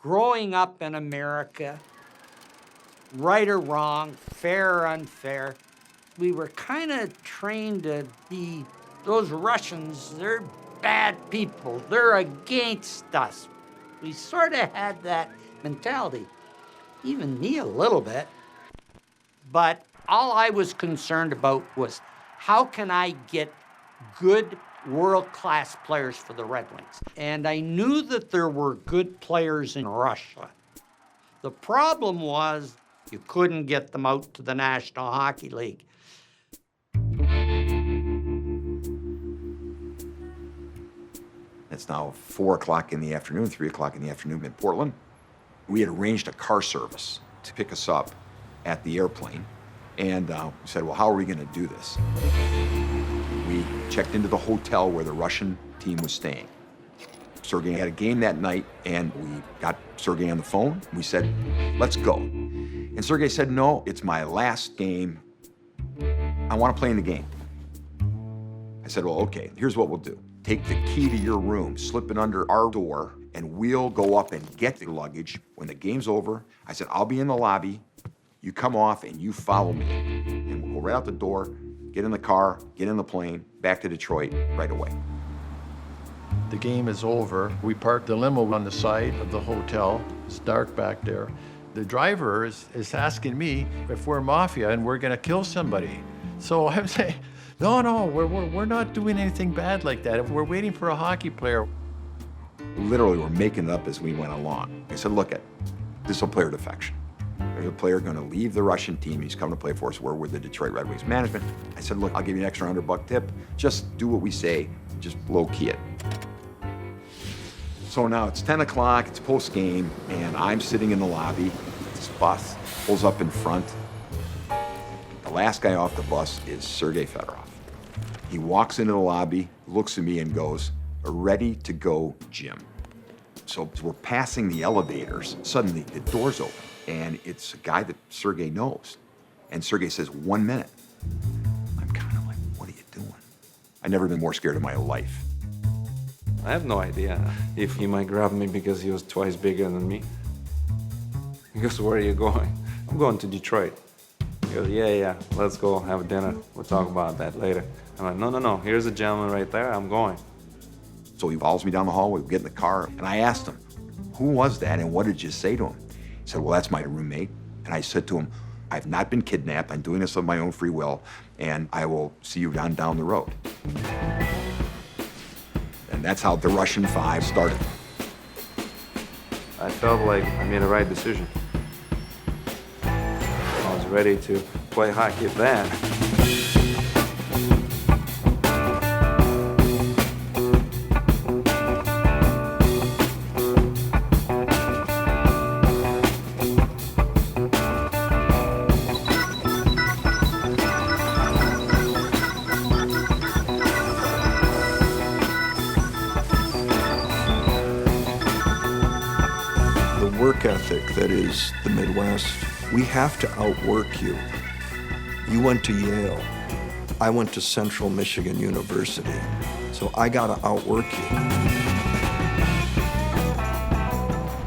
growing up in America, right or wrong, fair or unfair, we were kind of trained to be, those Russians, they're bad people. They're against us. We sort of had that mentality, even me a little bit. But all I was concerned about was how can I get good world-class players for the Red Wings? And I knew that there were good players in Russia. The problem was you couldn't get them out to the National Hockey League. It's now 4 o'clock in the afternoon, 3 o'clock in the afternoon in Portland. We had arranged a car service to pick us up at the airplane. And we said, well, how are we going to do this? We checked into the hotel where the Russian team was staying. Sergei had a game that night, and we got Sergei on the phone. We said, let's go. And Sergei said, no, it's my last game. I want to play in the game. I said, well, okay, here's what we'll do. Take the key to your room, slip it under our door, and we'll go up and get the luggage. When the game's over, I said, I'll be in the lobby. You come off and you follow me. And we'll go right out the door, get in the car, get in the plane, back to Detroit right away. The game is over. We parked the limo on the side of the hotel. It's dark back there. The driver is asking me if we're mafia and we're gonna kill somebody. So I'm saying, no, we're not doing anything bad like that. We're waiting for a hockey player. Literally, we're making it up as we went along. I said, look, this is a player defection. There's a player going to leave the Russian team. He's coming to play for us. We're with the Detroit Red Wings management. I said, look, I'll give you an extra $100 tip. Just do what we say. Just low-key it. So now it's 10 o'clock, it's post-game, and I'm sitting in the lobby. This bus pulls up in front. The last guy off the bus is Sergei Fedorov. He walks into the lobby, looks at me, and goes, ready to go, Jim. So we're passing the elevators. Suddenly, the doors open, and it's a guy that Sergei knows. And Sergei says, 1 minute. I'm kind of like, what are you doing? I've never been more scared in my life. I have no idea if he might grab me because he was twice bigger than me. He goes, where are you going? I'm going to Detroit. He goes, yeah, let's go have dinner. We'll talk about that later. I'm like, no, here's a gentleman right there, I'm going. So he follows me down the hallway, we get in the car, and I asked him, who was that and what did you say to him? He said, well, that's my roommate. And I said to him, I've not been kidnapped, I'm doing this of my own free will, and I will see you down the road. And that's how the Russian 5 started. I felt like I made the right decision. I was ready to play hockey then. Work ethic that is the Midwest. We have to outwork you. You went to Yale. I went to Central Michigan University. So I gotta outwork you.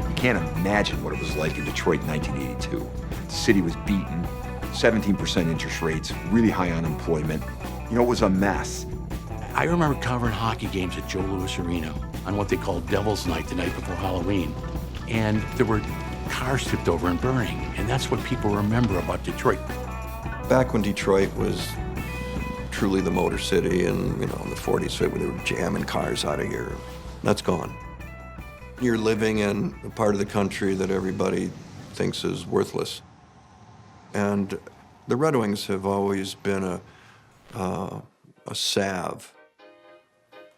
You can't imagine what it was like in Detroit in 1982. The city was beaten, 17% interest rates, really high unemployment. You know, it was a mess. I remember covering hockey games at Joe Louis Arena on what they called Devil's Night, the night before Halloween. And there were cars tipped over and burning, and that's what people remember about Detroit. Back when Detroit was truly the Motor City, and in the 40s, they were jamming cars out of here. That's gone. You're living in a part of the country that everybody thinks is worthless. And the Red Wings have always been a salve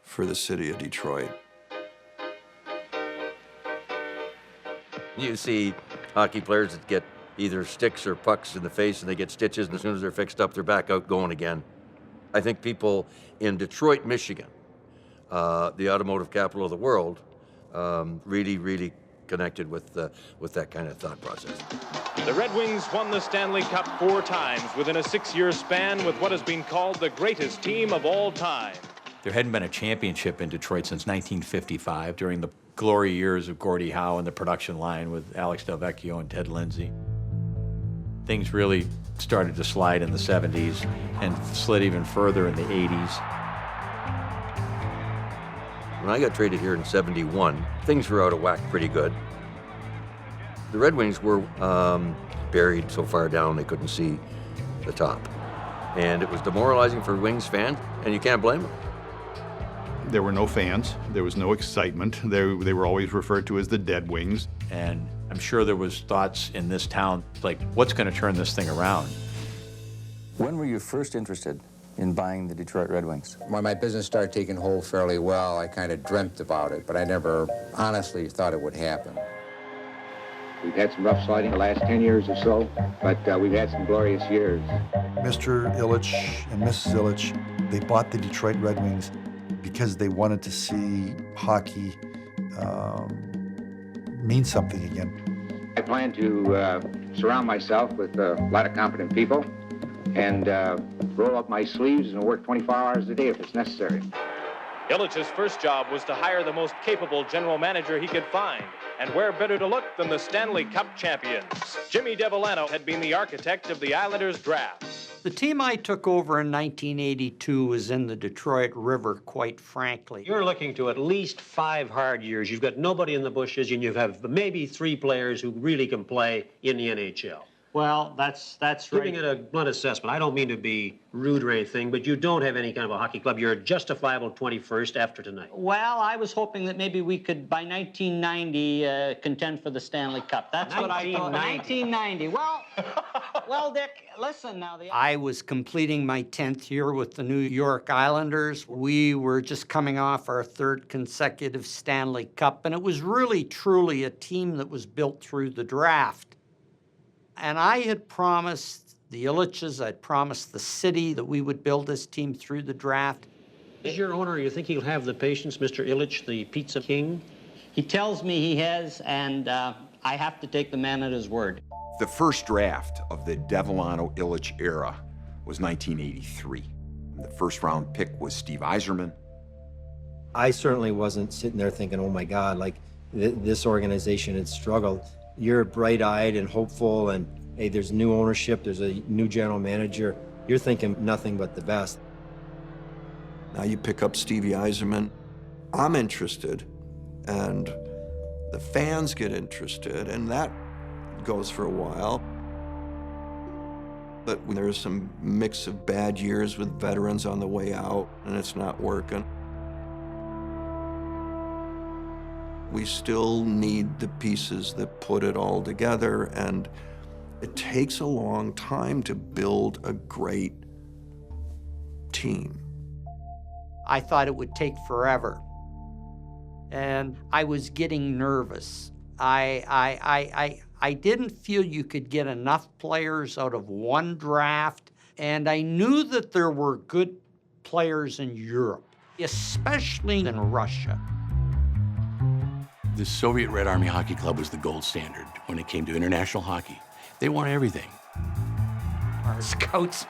for the city of Detroit. You see hockey players that get either sticks or pucks in the face and they get stitches, and as soon as they're fixed up, they're back out going again. I think people in Detroit, Michigan, the automotive capital of the world, really connected with that kind of thought process. The Red Wings won the Stanley Cup 4 times within a 6-year span with what has been called the greatest team of all time. There hadn't been a championship in Detroit since 1955 during the glory years of Gordie Howe and the production line with Alex Delvecchio and Ted Lindsay. Things really started to slide in the 70s and slid even further in the 80s. When I got traded here in '71, things were out of whack pretty good. The Red Wings were buried so far down they couldn't see the top. And it was demoralizing for Wings fans, and you can't blame them. There were no fans. There was no excitement. They were always referred to as the Dead Wings. And I'm sure there was thoughts in this town, like, what's going to turn this thing around? When were you first interested in buying the Detroit Red Wings? When my business started taking hold fairly well, I kind of dreamt about it, but I never honestly thought it would happen. We've had some rough sliding the last 10 years or so, but we've had some glorious years. Mr. Ilitch and Mrs. Ilitch, they bought the Detroit Red Wings because they wanted to see hockey mean something again. I plan to surround myself with a lot of competent people and roll up my sleeves and work 24 hours a day if it's necessary. Ilitch's first job was to hire the most capable general manager he could find. And where better to look than the Stanley Cup champions? Jimmy Devellano had been the architect of the Islanders' draft. The team I took over in 1982 was in the Detroit River, quite frankly. You're looking to at least 5 hard years. You've got nobody in the bushes, and you have maybe 3 players who really can play in the NHL. Well, that's right. Giving it a blunt assessment, I don't mean to be rude or anything, but you don't have any kind of a hockey club. You're a justifiable 21st after tonight. Well, I was hoping that maybe we could, by 1990, contend for the Stanley Cup. That's what I thought. 1990. Well, Dick, listen now. I was completing my 10th year with the New York Islanders. We were just coming off our 3rd consecutive Stanley Cup, and it was really, truly a team that was built through the draft. And I had promised the Ilitches, I'd promised the city that we would build this team through the draft. Is your owner, you think he'll have the patience, Mr. Ilitch, the pizza king? He tells me he has, and I have to take the man at his word. The first draft of the Devellano-Ilitch era was 1983. The first round pick was Steve Yzerman. I certainly wasn't sitting there thinking, oh my God, like this organization had struggled. You're bright-eyed and hopeful, and hey, there's new ownership, there's a new general manager. You're thinking nothing but the best. Now you pick up Stevie Yzerman. I'm interested, and the fans get interested, and that goes for a while. But when there's some mix of bad years with veterans on the way out, and it's not working, we still need the pieces that put it all together, and it takes a long time to build a great team. I thought it would take forever, and I was getting nervous. I didn't feel you could get enough players out of one draft, and I knew that there were good players in Europe, especially in Russia. The Soviet Red Army Hockey Club was the gold standard when it came to international hockey. They won everything. Our scouts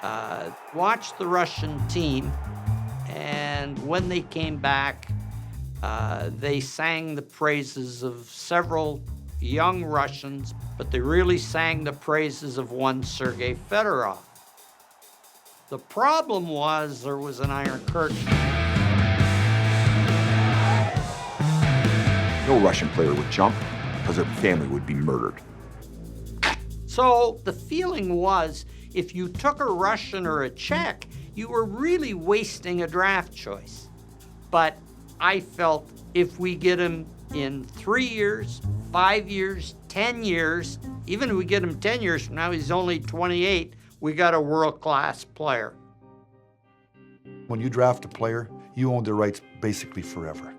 watched the Russian team, and when they came back, they sang the praises of several young Russians, but they really sang the praises of one Sergei Fedorov. The problem was there was an Iron Curtain. No Russian player would jump because their family would be murdered. So the feeling was, if you took a Russian or a Czech, you were really wasting a draft choice. But I felt if we get him in 3 years, 5 years, 10 years, even if we get him 10 years from now, he's only 28, we got a world-class player. When you draft a player, you own the rights basically forever.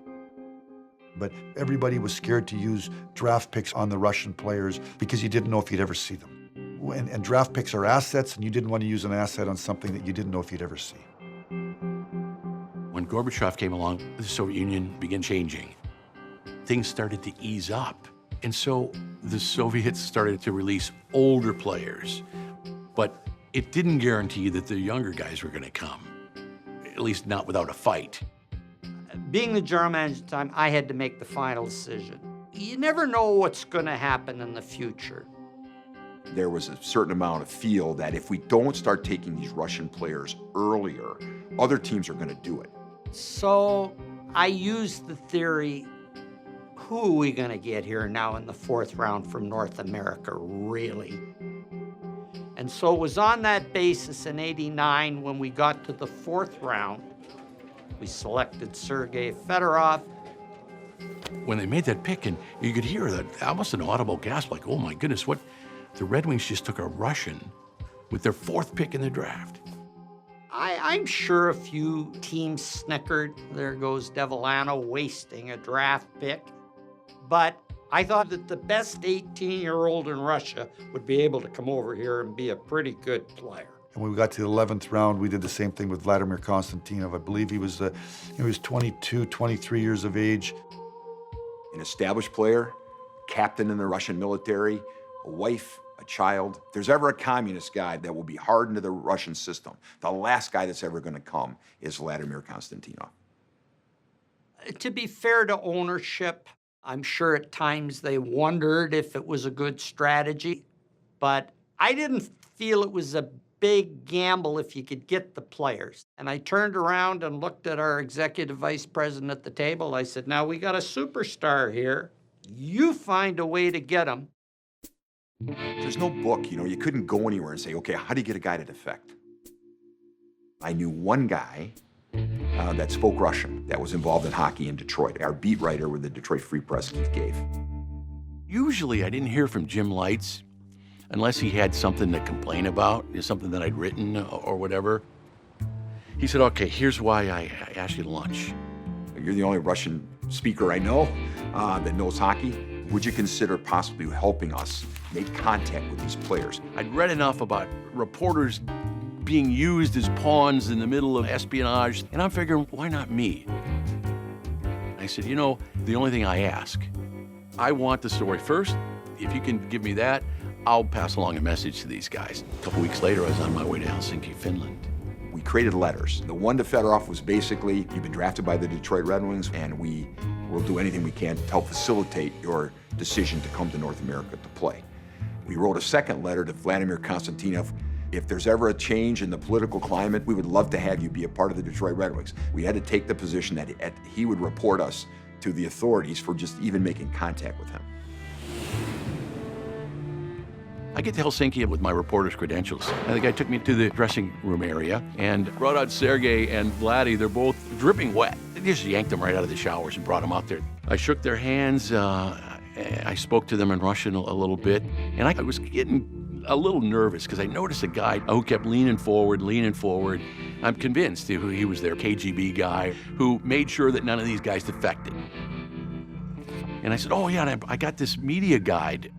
But everybody was scared to use draft picks on the Russian players because you didn't know if you'd ever see them. And draft picks are assets, and you didn't want to use an asset on something that you didn't know if you'd ever see. When Gorbachev came along, the Soviet Union began changing. Things started to ease up. And so the Soviets started to release older players. But it didn't guarantee that the younger guys were going to come, at least not without a fight. Being the general manager at the time, I had to make the final decision. You never know what's going to happen in the future. There was a certain amount of feel that if we don't start taking these Russian players earlier, other teams are going to do it. So I used the theory, who are we going to get here now in the 4th round from North America, really? And so it was on that basis in '89 when we got to the 4th round, we selected Sergei Fedorov. When they made that pick, and you could hear that almost an audible gasp, like, oh my goodness, what? The Red Wings just took a Russian with their 4th pick in the draft. I'm sure a few teams snickered. There goes Devellano wasting a draft pick. But I thought that the best 18-year-old in Russia would be able to come over here and be a pretty good player. And when we got to the 11th round, we did the same thing with Vladimir Konstantinov. I believe he was 22, 23 years of age. An established player, captain in the Russian military, a wife, a child. If there's ever a communist guy that will be hardened to the Russian system, the last guy that's ever going to come is Vladimir Konstantinov. To be fair to ownership, I'm sure at times they wondered if it was a good strategy, but I didn't feel it was a big gamble if you could get the players. And I turned around and looked at our executive vice president at the table. I said, now we got a superstar here. You find a way to get him. There's no book, you couldn't go anywhere and say, okay, how do you get a guy to defect? I knew one guy that spoke Russian that was involved in hockey in Detroit, our beat writer with the Detroit Free Press, Keith Gave. Usually I didn't hear from Jim Lights unless he had something to complain about, something that I'd written or whatever. He said, okay, here's why I asked you to lunch. You're the only Russian speaker I know that knows hockey. Would you consider possibly helping us make contact with these players? I'd read enough about reporters being used as pawns in the middle of espionage, and I'm figuring, why not me? I said, the only thing I ask, I want the story first. If you can give me that, I'll pass along a message to these guys. A couple weeks later, I was on my way to Helsinki, Finland. We created letters. The one to Fedorov was basically, you've been drafted by the Detroit Red Wings, and we will do anything we can to help facilitate your decision to come to North America to play. We wrote a second letter to Vladimir Konstantinov. If there's ever a change in the political climate, we would love to have you be a part of the Detroit Red Wings. We had to take the position that he would report us to the authorities for just even making contact with him. I get to Helsinki with my reporter's credentials. And the guy took me to the dressing room area and brought out Sergei and Vladdy. They're both dripping wet. They just yanked them right out of the showers and brought them out there. I shook their hands. I spoke to them in Russian a little bit. And I was getting a little nervous because I noticed a guy who kept leaning forward. I'm convinced he was their KGB guy who made sure that none of these guys defected. And I said, oh yeah, I got this media guide.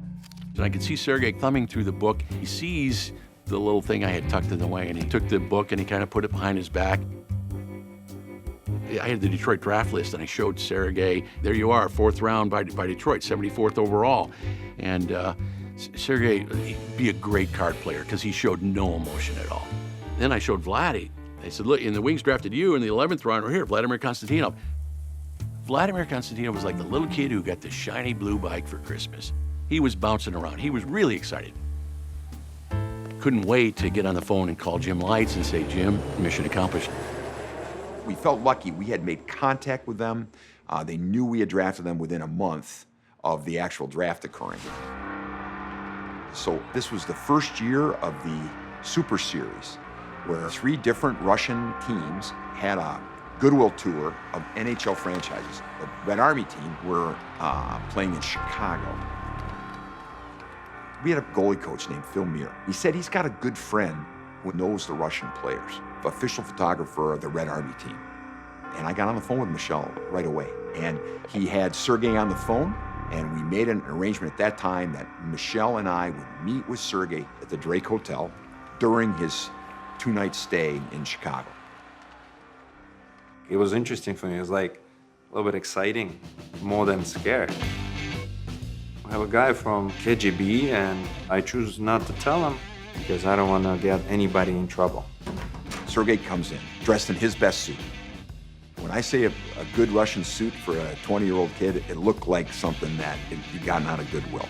And I could see Sergei thumbing through the book. He sees the little thing I had tucked in the way, and he took the book and he kind of put it behind his back. I had the Detroit draft list, and I showed Sergei, there you are, 4th round by Detroit, 74th overall. And Sergei, he'd be a great card player because he showed no emotion at all. Then I showed Vladdy. I said, look, and the Wings drafted you in the 11th round right here, Vladimir Konstantinov. Vladimir Konstantinov was like the little kid who got the shiny blue bike for Christmas. He was bouncing around. He was really excited. Couldn't wait to get on the phone and call Jim Lights and say, Jim, mission accomplished. We felt lucky. We had made contact with them. They knew we had drafted them within a month of the actual draft occurring. So this was the first year of the Super Series, where 3 different Russian teams had a goodwill tour of NHL franchises. The Red Army team were playing in Chicago. We had a goalie coach named Phil Muir. He said he's got a good friend who knows the Russian players, official photographer of the Red Army team. And I got on the phone with Michel right away. And he had Sergei on the phone, and we made an arrangement at that time that Michel and I would meet with Sergei at the Drake Hotel during his 2-night stay in Chicago. It was interesting for me. It was like a little bit exciting, more than scared. I have a guy from KGB, and I choose not to tell him because I don't want to get anybody in trouble. Sergei comes in, dressed in his best suit. When I say a good Russian suit for a 20-year-old kid, it looked like something that you'd gotten out of Goodwill.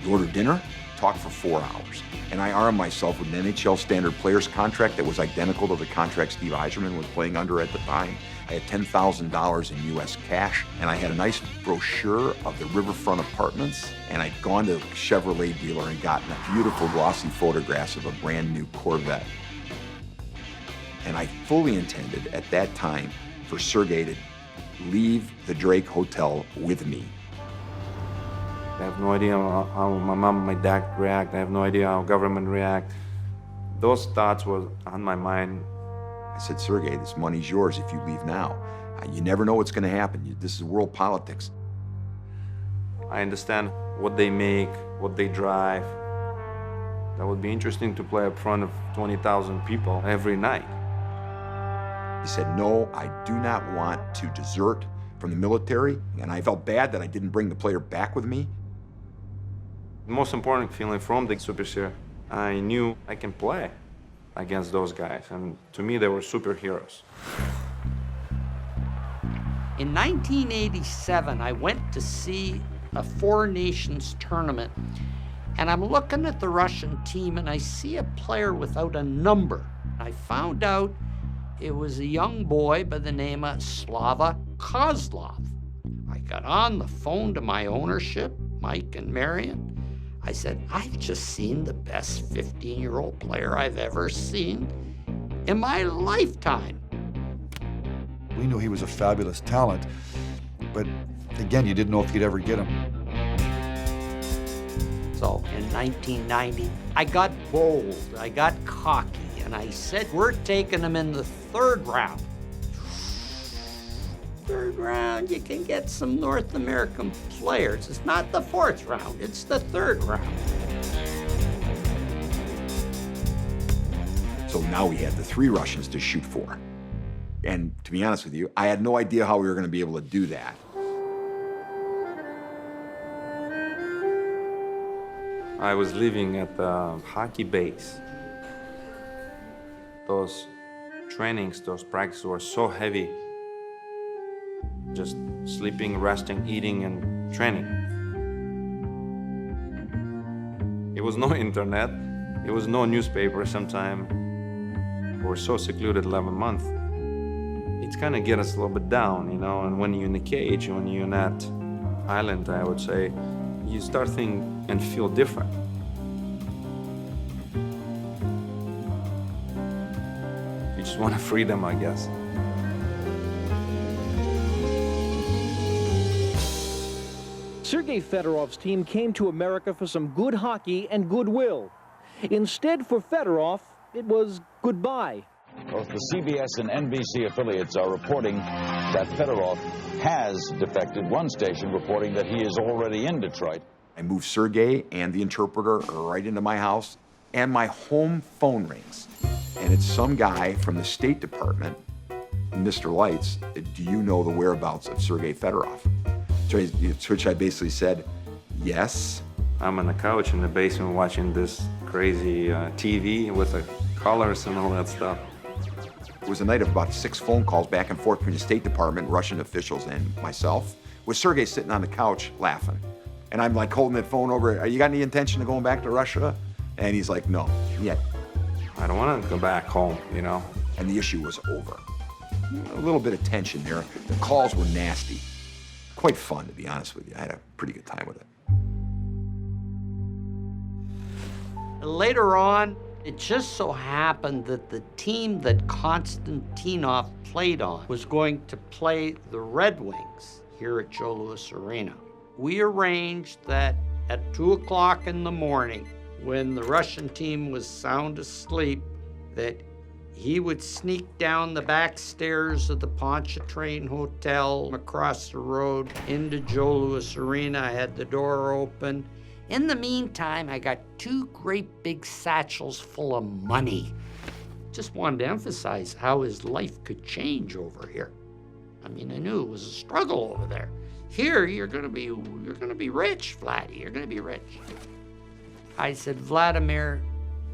You order dinner, talk for 4 hours. And I armed myself with an NHL standard players contract that was identical to the contract Steve Yzerman was playing under at the time. I had $10,000 in US cash, and I had a nice brochure of the riverfront apartments, and I'd gone to a Chevrolet dealer and gotten a beautiful glossy photographs of a brand new Corvette. And I fully intended at that time for Sergei to leave the Drake Hotel with me. I have no idea how my mom and my dad react. I have no idea how government react. Those thoughts were on my mind. I said, Sergei, this money's yours if you leave now. You never know what's going to happen. This is world politics. I understand what they make, what they drive. That would be interesting to play up front of 20,000 people every night. He said, no, I do not want to desert from the military, and I felt bad that I didn't bring the player back with me. The most important feeling from the Super Series, I knew I can play against those guys, and to me they were superheroes. In 1987, I went to see a Four Nations tournament, and I'm looking at the Russian team, and I see a player without a number. I found out it was a young boy by the name of Slava Kozlov. I got on the phone to my ownership, Mike and Marion. I said, I've just seen the best 15-year-old player I've ever seen in my lifetime. We knew he was a fabulous talent, but again, you didn't know if you'd ever get him. So in 1990, I got bold, I got cocky, and I said, we're taking him in the third round. Third round, you can get some North American players. It's not the fourth round, it's the third round. So now we had the 3 Russians to shoot for. And to be honest with you, I had no idea how we were going to be able to do that. I was living at the hockey base. Those trainings, those practices were so heavy. Just sleeping, resting, eating, and training. It was no internet. It was no newspaper sometime. We were so secluded 11 months. It's kind of get us a little bit down, you know, and when you're in the cage, when you're in that island, I would say, you start thinking and feel different. You just want freedom, I guess. Sergei Fedorov's team came to America for some good hockey and goodwill. Instead, for Fedorov, it was goodbye. Both the CBS and NBC affiliates are reporting that Fedorov has defected. One station reporting that he is already in Detroit. I moved Sergei and the interpreter right into my house, and my home phone rings. And it's some guy from the State Department, Mr. Lights, do you know the whereabouts of Sergei Fedorov? To which I basically said, yes. I'm on the couch in the basement watching this crazy TV with the colors and all that stuff. It was a night of about 6 phone calls back and forth between the State Department, Russian officials, and myself, with Sergei sitting on the couch laughing. And I'm like holding that phone over, you got any intention of going back to Russia? And he's like, no, yet. I don't want to go back home, you know? And the issue was over. A little bit of tension there. The calls were nasty. Quite fun, to be honest with you. I had a pretty good time with it. Later on, it just so happened that the team that Konstantinov played on was going to play the Red Wings here at Joe Louis Arena. We arranged that at 2 o'clock in the morning, when the Russian team was sound asleep, that he would sneak down the back stairs of the Pontchartrain Hotel across the road into Joe Louis Arena. I had the door open. In the meantime, I got 2 great big satchels full of money. Just wanted to emphasize how his life could change over here. I mean, I knew it was a struggle over there. Here, you're gonna be rich, Vladdy, you're gonna be rich. I said, Vladimir,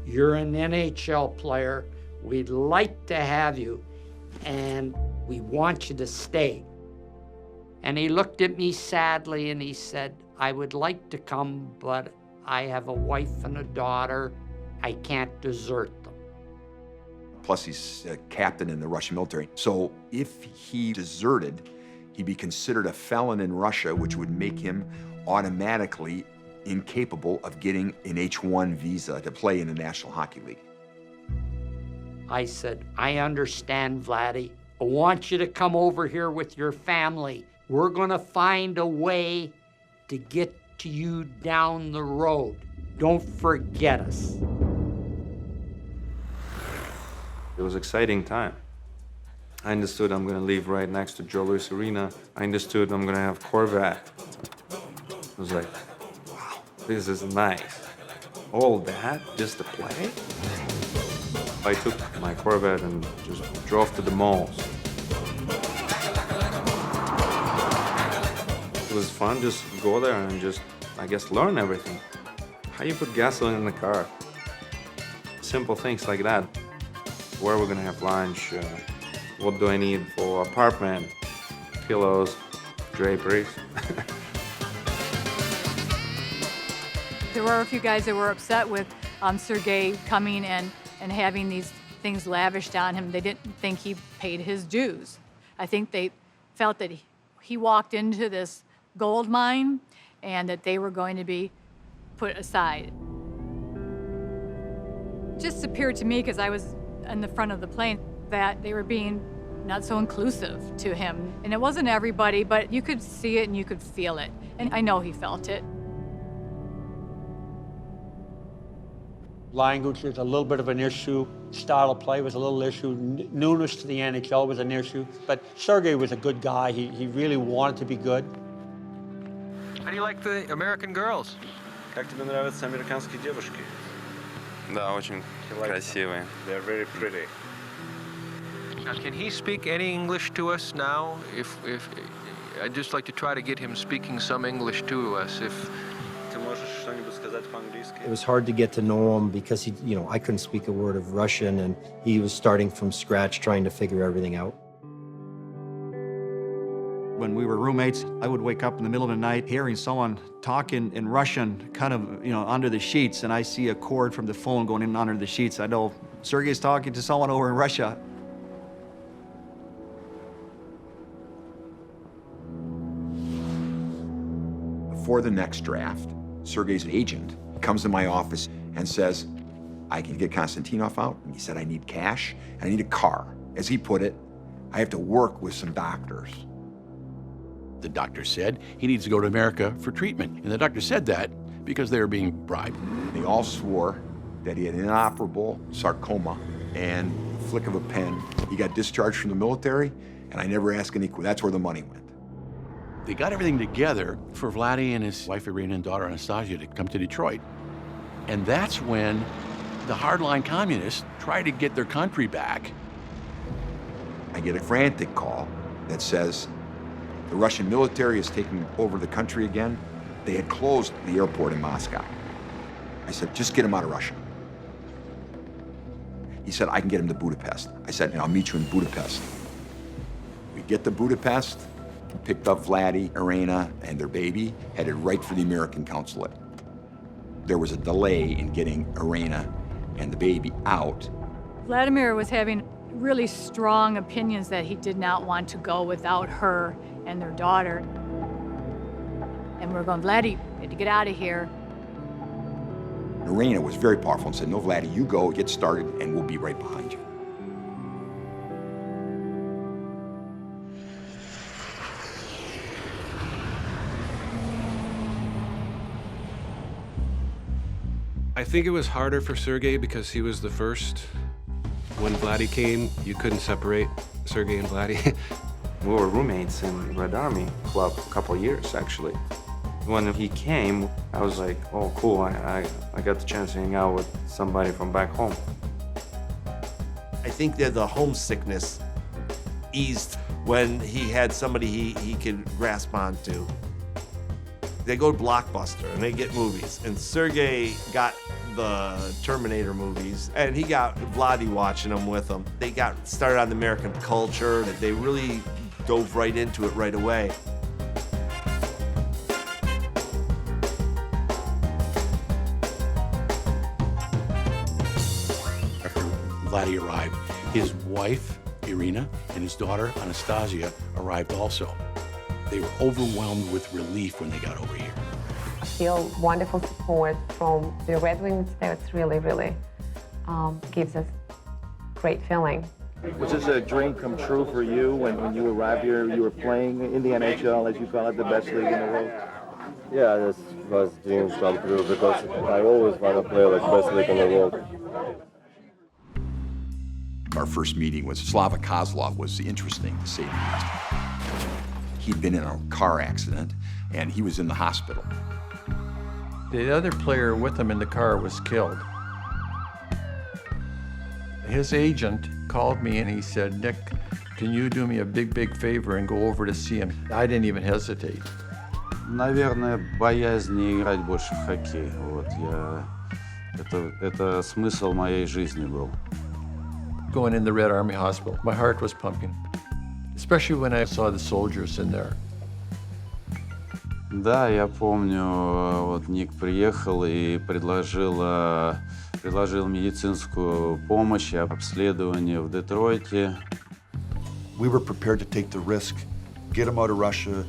you're an NHL player. We'd like to have you. and we want you to stay. And he looked at me sadly and he said, I would like to come, but I have a wife and a daughter. I can't desert them. Plus, he's a captain in the Russian military. So if he deserted, he'd be considered a felon in Russia, which would make him automatically incapable of getting an H-1 visa to play in the National Hockey League. I said, I understand, Vladdy. I want you to come over here with your family. We're gonna find a way to get to you down the road. Don't forget us. It was an exciting time. I understood I'm gonna live right next to Joe Louis Arena. I understood I'm gonna have Corvette. I was like, wow, this is nice. All that just to play? I took my Corvette and just drove to the malls. It was fun, just go there and just, I guess, learn everything. How you put gasoline in the car. Simple things like that. Where we're gonna have lunch, what do I need for apartment, pillows, draperies. There were a few guys that were upset with Sergei coming and having these things lavished on him. They didn't think he paid his dues. I think they felt that he walked into this gold mine and that they were going to be put aside. It just appeared to me, because I was in the front of the plane, that they were being not so inclusive to him. And it wasn't everybody, but you could see it and you could feel it. And I know he felt it. Language is a little bit of an issue. Style of play was a little issue. Newness to the NHL was an issue. But Sergei was a good guy. He really wanted to be good. How do you like the American girls? Как тебе нравятся американские девушки? Да, очень красивые. They're very pretty. Now, can he speak any English to us now? If I'd just like to try to get him speaking some English to us. If Ты можешь что-нибудь сказать по-английски? It was hard to get to know him because I couldn't speak a word of Russian, and he was starting from scratch trying to figure everything out. When we were roommates, I would wake up in the middle of the night hearing someone talking in Russian, kind of, under the sheets, and I see a cord from the phone going in under the sheets. I know Sergei's talking to someone over in Russia. Before the next draft, Sergei's agent comes to my office and says, I can get Konstantinov out. And he said, I need cash and I need a car. As he put it, I have to work with some doctors. The doctor said he needs to go to America for treatment. And the doctor said that because they were being bribed. They all swore that he had inoperable sarcoma, and flick of a pen, he got discharged from the military, and I never asked any questions. That's where the money went. They got everything together for Vladdy and his wife Irina and daughter Anastasia to come to Detroit. And that's when the hardline communists tried to get their country back. I get a frantic call that says, the Russian military is taking over the country again. They had closed the airport in Moscow. I said, just get him out of Russia. He said, I can get him to Budapest. I said, I'll meet you in Budapest. We get to Budapest, picked up Vladdy, Irina, and their baby, headed right for the American consulate. There was a delay in getting Irina and the baby out. Vladimir was having really strong opinions that he did not want to go without her and their daughter. And we're going, Vladdy, you need to get out of here. Irina was very powerful and said, no, Vladdy, you go, get started, and we'll be right behind you. I think it was harder for Sergei because he was the first. When Vladdy came, you couldn't separate Sergei and Vladdy. We were roommates in Red Army Club a couple of years, actually. When he came, I was like, oh, cool, I got the chance to hang out with somebody from back home. I think that the homesickness eased when he had somebody he could grasp onto. They go to Blockbuster and they get movies, and Sergei got the Terminator movies, and he got Vladdy watching them with him. They got started on the American culture. They really dove right into it right away. After Vladdy arrived, his wife, Irina, and his daughter, Anastasia, arrived also. They were overwhelmed with relief when they got over here. I feel wonderful support from the Red Wings. That's really, really gives us great feeling. Was this a dream come true for you when you arrived here? You were playing in the NHL, as you call it, the best league in the world? Yeah, this was dreams come true because I always want to play like best league in the world. Our first meeting with Slava Kozlov was interesting, to say the least. He'd been in a car accident, and he was in the hospital. The other player with him in the car was killed. His agent called me and he said, "Nick, can you do me a big favor and go over to see him?" I didn't even hesitate. Наверное, боязнь не играть больше в хоккей. Вот это смысл моей жизни был. Going in the Red Army Hospital, my heart was pumping, especially when I saw the soldiers in there. Да, я помню, вот Ник приехал и предложил медицинскую помощь, обследование в Детройте. We were prepared to take the risk, get him out of Russia,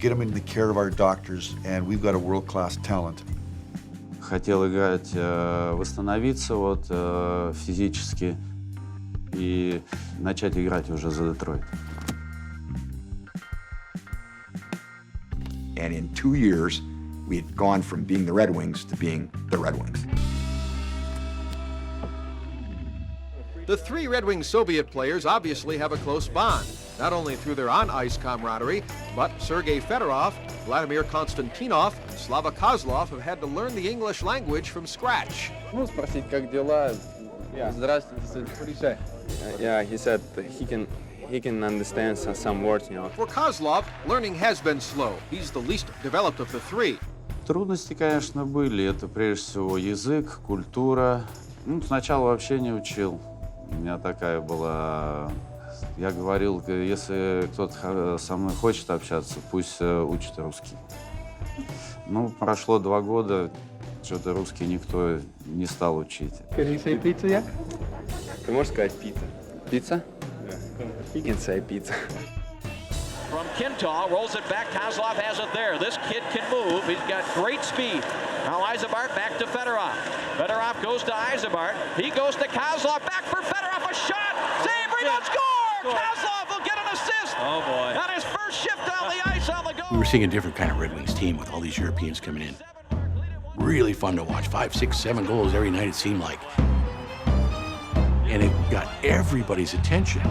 get him into the care of our doctors, and we've got a world-class talent. Хотел играть, восстановиться вот физически и начать играть уже за Детройт. And in 2 years, we had gone from being the Red Wings to being the Red Wings. The three Red Wings Soviet players obviously have a close bond, not only through their on-ice camaraderie, but Sergei Fedorov, Vladimir Konstantinov, and Slava Kozlov have had to learn the English language from scratch. Ну, спросить, как дела? Здравствуйте. What do you say? Yeah, he said he can understand some words, you know. For Kozlov, learning has been slow. He's the least developed of the three. Трудности, конечно, были. Это прежде всего язык, культура. Ну, сначала вообще не учил. У меня такая была... Я говорил, если кто-то со мной хочет общаться, пусть учит русский. Ну, прошло 2 года, что-то русский никто не стал учить. Can you say pizza yet? Ты можешь сказать pizza? Pizza? He can say pizza. From Kintaw, rolls it back. Kozlov has it there. This kid can move. He's got great speed. Now Isabart back to Fedorov. Fedorov goes to Isabart. He goes to Kozlov. Back for Fedorov. A shot. Save. Rebound. Score. Kozlov will get an assist. Oh, boy. On his first shift on the ice on the goal. We were seeing a different kind of Red Wings team with all these Europeans coming in. Really fun to watch. 5, 6, 7 goals every night, it seemed like. And it got everybody's attention.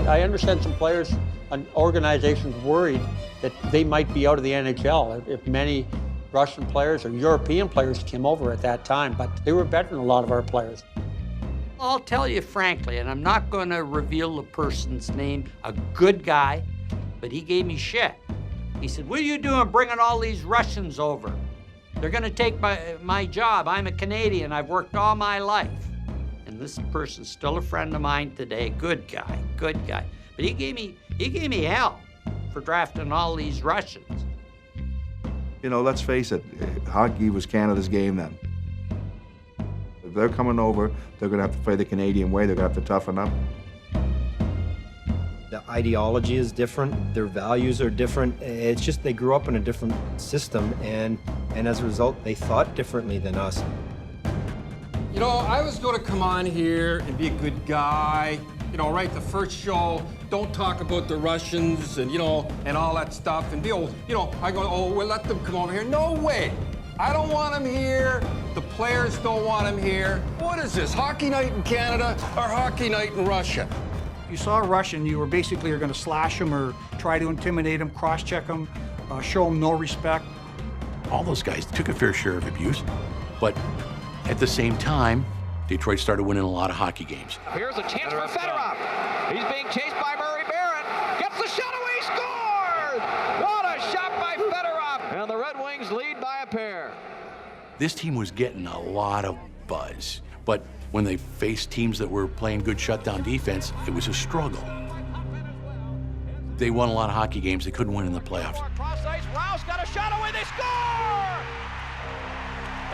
I understand some players and organizations worried that they might be out of the NHL if many Russian players or European players came over at that time, but they were better than a lot of our players. I'll tell you frankly, and I'm not going to reveal the person's name, a good guy, but he gave me shit. He said, "What are you doing bringing all these Russians over? They're going to take my job. I'm a Canadian. I've worked all my life." And this person's still a friend of mine today. Good guy. But he gave me hell for drafting all these Russians. You know, let's face it, hockey was Canada's game then. If they're coming over, they're going to have to play the Canadian way. They're going to have to toughen up. The ideology is different. Their values are different. It's just they grew up in a different system, and as a result, they thought differently than us. You know, I was going to come on here and be a good guy, you know, right the first show, don't talk about the Russians and, you know, and all that stuff, and be, you know, I go, oh, we'll let them come over here. No way. I don't want them here. The players don't want them here. What is this, hockey night in Canada or hockey night in Russia? You saw a Russian, you were basically going to slash him or try to intimidate him, cross-check him, show him no respect. All those guys took a fair share of abuse, but at the same time, Detroit started winning a lot of hockey games. Here's a chance for Fedorov. He's being chased by Murray Barron. Gets the shot away, scores! What a shot by Fedorov! And the Red Wings lead by a pair. This team was getting a lot of buzz, but when they faced teams that were playing good shutdown defense, it was a struggle. They won a lot of hockey games. They couldn't win in the playoffs. Cross ice, Rouse got a shot away, they score!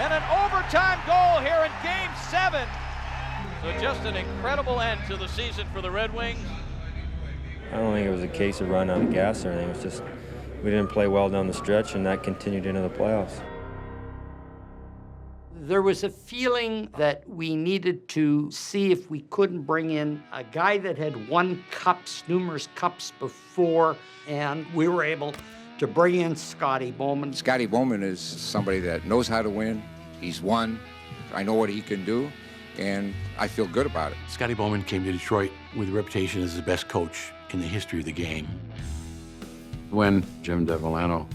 And an overtime goal here in Game 7. So just an incredible end to the season for the Red Wings. I don't think it was a case of running out of gas or anything. It was just we didn't play well down the stretch, and that continued into the playoffs. There was a feeling that we needed to see if we couldn't bring in a guy that had won cups, numerous cups before, and we were able to bring in Scotty Bowman. Scotty Bowman is somebody that knows how to win. He's won. I know what he can do, and I feel good about it. Scotty Bowman came to Detroit with a reputation as the best coach in the history of the game. When Jim DeVolano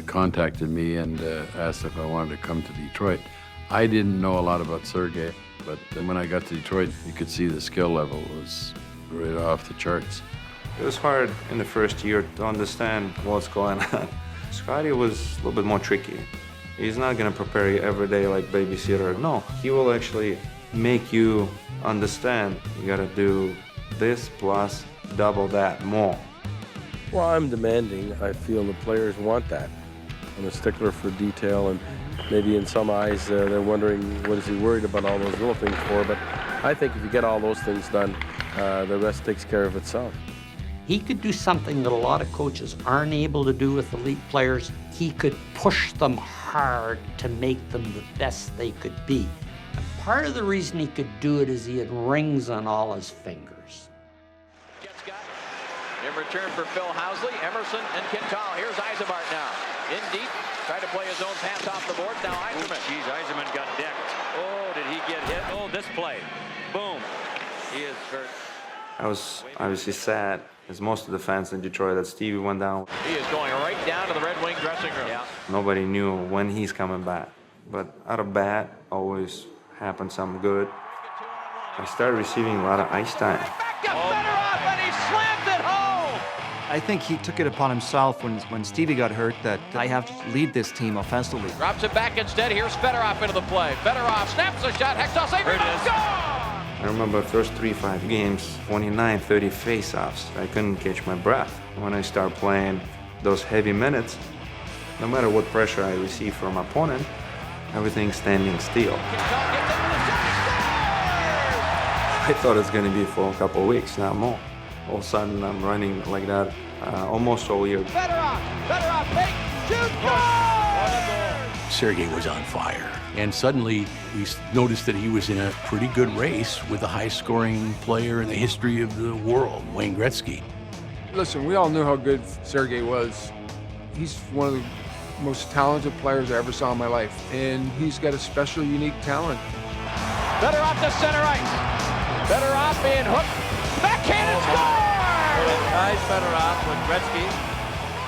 contacted me and asked if I wanted to come to Detroit, I didn't know a lot about Sergei, but when I got to Detroit, you could see the skill level was right off the charts. It was hard in the first year to understand what's going on. Scotty was a little bit more tricky. He's not gonna prepare you every day like babysitter. No, he will actually make you understand you gotta do this plus double that more. Well, I'm demanding. I feel the players want that. I'm a stickler for detail, and maybe in some eyes they're wondering what is he worried about all those little things for, but I think if you get all those things done, the rest takes care of itself. He could do something that a lot of coaches aren't able to do with elite players. He could push them hard to make them the best they could be. And part of the reason he could do it is he had rings on all his fingers. In return for Phil Housley, Emerson and Quintal. Here's Eisebart now. In deep, tried to play his own pass off the board. Now Eiserman. Oh, geez, Eiserman got decked. Oh, did he get hit? Oh, this play. Boom. He is hurt. I was obviously sad, as most of the fans in Detroit, that Stevie went down. He is going right down to the Red Wing dressing room. Yeah. Nobody knew when he's coming back. But out of bat, always happened something good. I started receiving a lot of ice time. Fedorov, and he slams it home! I think he took it upon himself when Stevie got hurt that I have to lead this team offensively. Drops it back instead. Here's Fedorov into the play. Fedorov snaps the shot. Hextall save. I remember first 3-5 games, 29, 30 face-offs. I couldn't catch my breath. When I start playing those heavy minutes, no matter what pressure I receive from opponent, everything's standing still. I thought it's going to be for a couple of weeks, not more. All of a sudden, I'm running like that almost all year. Fedorov, fake, shoot, goal! Sergei was on fire. And suddenly, we noticed that he was in a pretty good race with the highest-scoring player in the history of the world, Wayne Gretzky. Listen, we all knew how good Sergei was. He's one of the most talented players I ever saw in my life, and he's got a special, unique talent. Fedorov to center ice. Fedorov being hooked. Backhand and score! Ties Fedorov with Gretzky.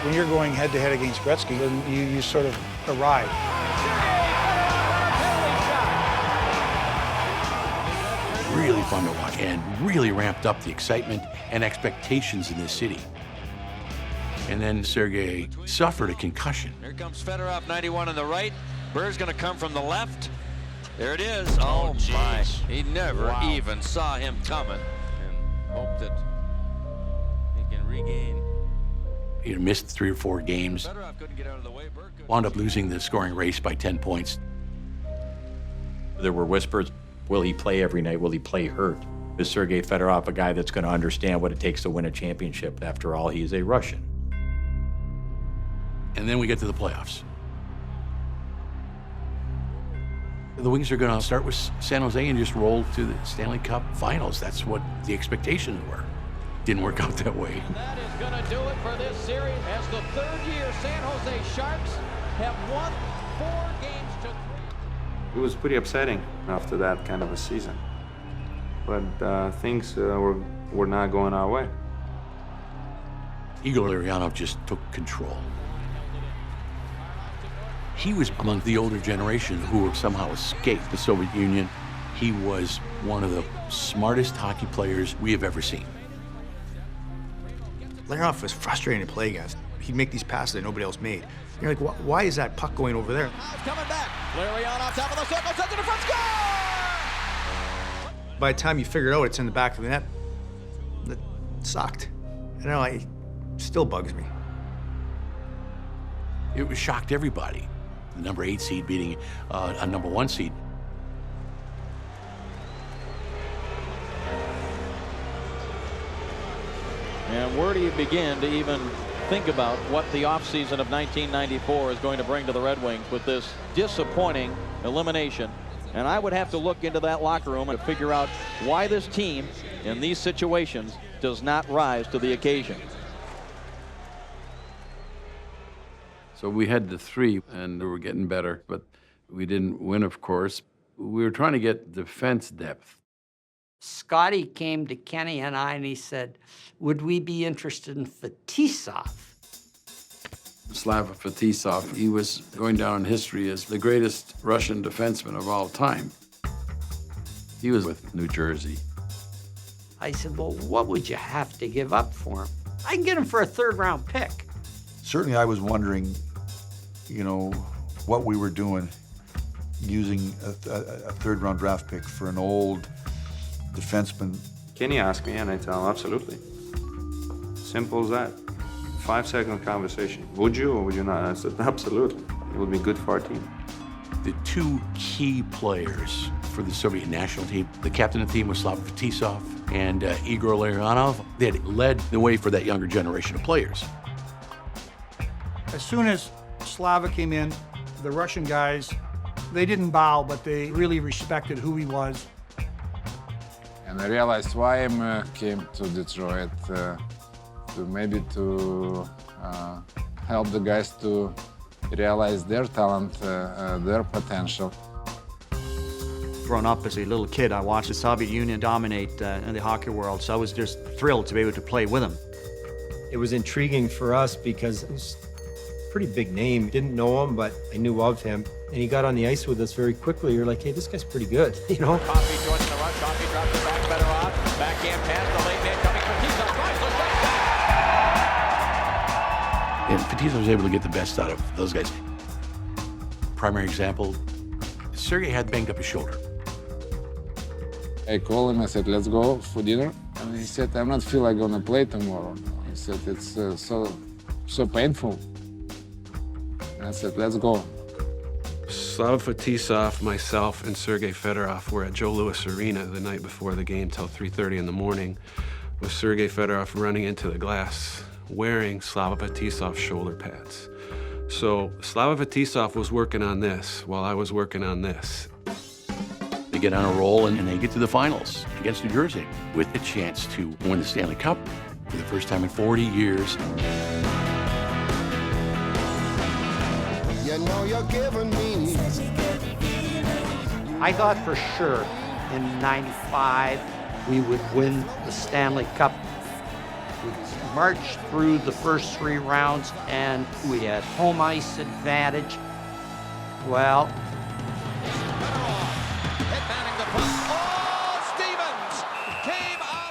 When you're going head-to-head against Gretzky, then you sort of arrive. Really fun to watch and really ramped up the excitement and expectations in this city. And then Sergei suffered a concussion. Here comes Fedorov, 91 on the right. Bird's going to come from the left. There it is. Oh my. He never even saw him coming. And hope that he can regain. He missed 3 or 4 games. Wound up losing the scoring race by 10 points. There were whispers, will he play every night? Will he play hurt? Is Sergei Fedorov a guy that's going to understand what it takes to win a championship? After all, he's a Russian. And then we get to the playoffs. The Wings are going to start with San Jose and just roll to the Stanley Cup finals. That's what the expectations were. Didn't work out that way. And that is going to do it for this series as the third year San Jose Sharks have won 4 games to 3. It was pretty upsetting after that kind of a season. But things were not going our way. Igor Larionov just took control. He was among the older generation who somehow escaped the Soviet Union. He was one of the smartest hockey players we have ever seen. Larioff was frustrating to play against. He'd make these passes that nobody else made. You're like, why is that puck going over there? Coming back. Larion off top of the circle, sends it to front, score! By the time you figure out it's in the back of the net, that sucked. And now it still bugs me. It was shocked everybody. The number 8 seed beating a number 1 seed. And where do you begin to even think about what the offseason of 1994 is going to bring to the Red Wings with this disappointing elimination? And I would have to look into that locker room and figure out why this team in these situations does not rise to the occasion. So we had the 3, and we were getting better, but we didn't win, of course. We were trying to get defense depth. Scotty came to Kenny and I and he said, would we be interested in Fetisov? Slava Fetisov, he was going down in history as the greatest Russian defenseman of all time. He was with New Jersey. I said, well, what would you have to give up for him? I can get him for a 3rd-round pick. Certainly I was wondering, you know, what we were doing using a 3rd-round draft pick for an old defenseman. Kenny asked me, and I tell him, absolutely. Simple as that. 5-second conversation. Would you or would you not? I said, absolutely. It would be good for our team. The 2 key players for the Soviet national team, the captain of the team was Slava Fetisov and Igor Larionov. They had led the way for that younger generation of players. As soon as Slava came in, the Russian guys, they didn't bow, but they really respected who he was. And I realized why I came to Detroit, to help the guys to realize their talent, their potential. Growing up as a little kid, I watched the Soviet Union dominate in the hockey world, so I was just thrilled to be able to play with him. It was intriguing for us because it was a pretty big name. Didn't know him, but I knew of him. And he got on the ice with us very quickly. You're like, hey, this guy's pretty good, you know? Coffee joins the rush. Coffee drops it back, better off. Backhand pass, the late man coming from Fetisov. And Fetisov was able to get the best out of those guys. Primary example, Sergei had banged up his shoulder. I called him, I said, let's go for dinner. And he said, I'm not feel like gonna play tomorrow. He said, it's so painful. And I said, let's go. Slava Fetisov, myself, and Sergei Fedorov were at Joe Louis Arena the night before the game till 3:30 in the morning, with Sergei Fedorov running into the glass wearing Slava Fetisov's shoulder pads. So Slava Fetisov was working on this while I was working on this. They get on a roll and they get to the finals against New Jersey with a chance to win the Stanley Cup for the first time in 40 years. You know you're giving me. I thought for sure in '95 we would win the Stanley Cup. We marched through the first 3 rounds and we had home ice advantage. Well,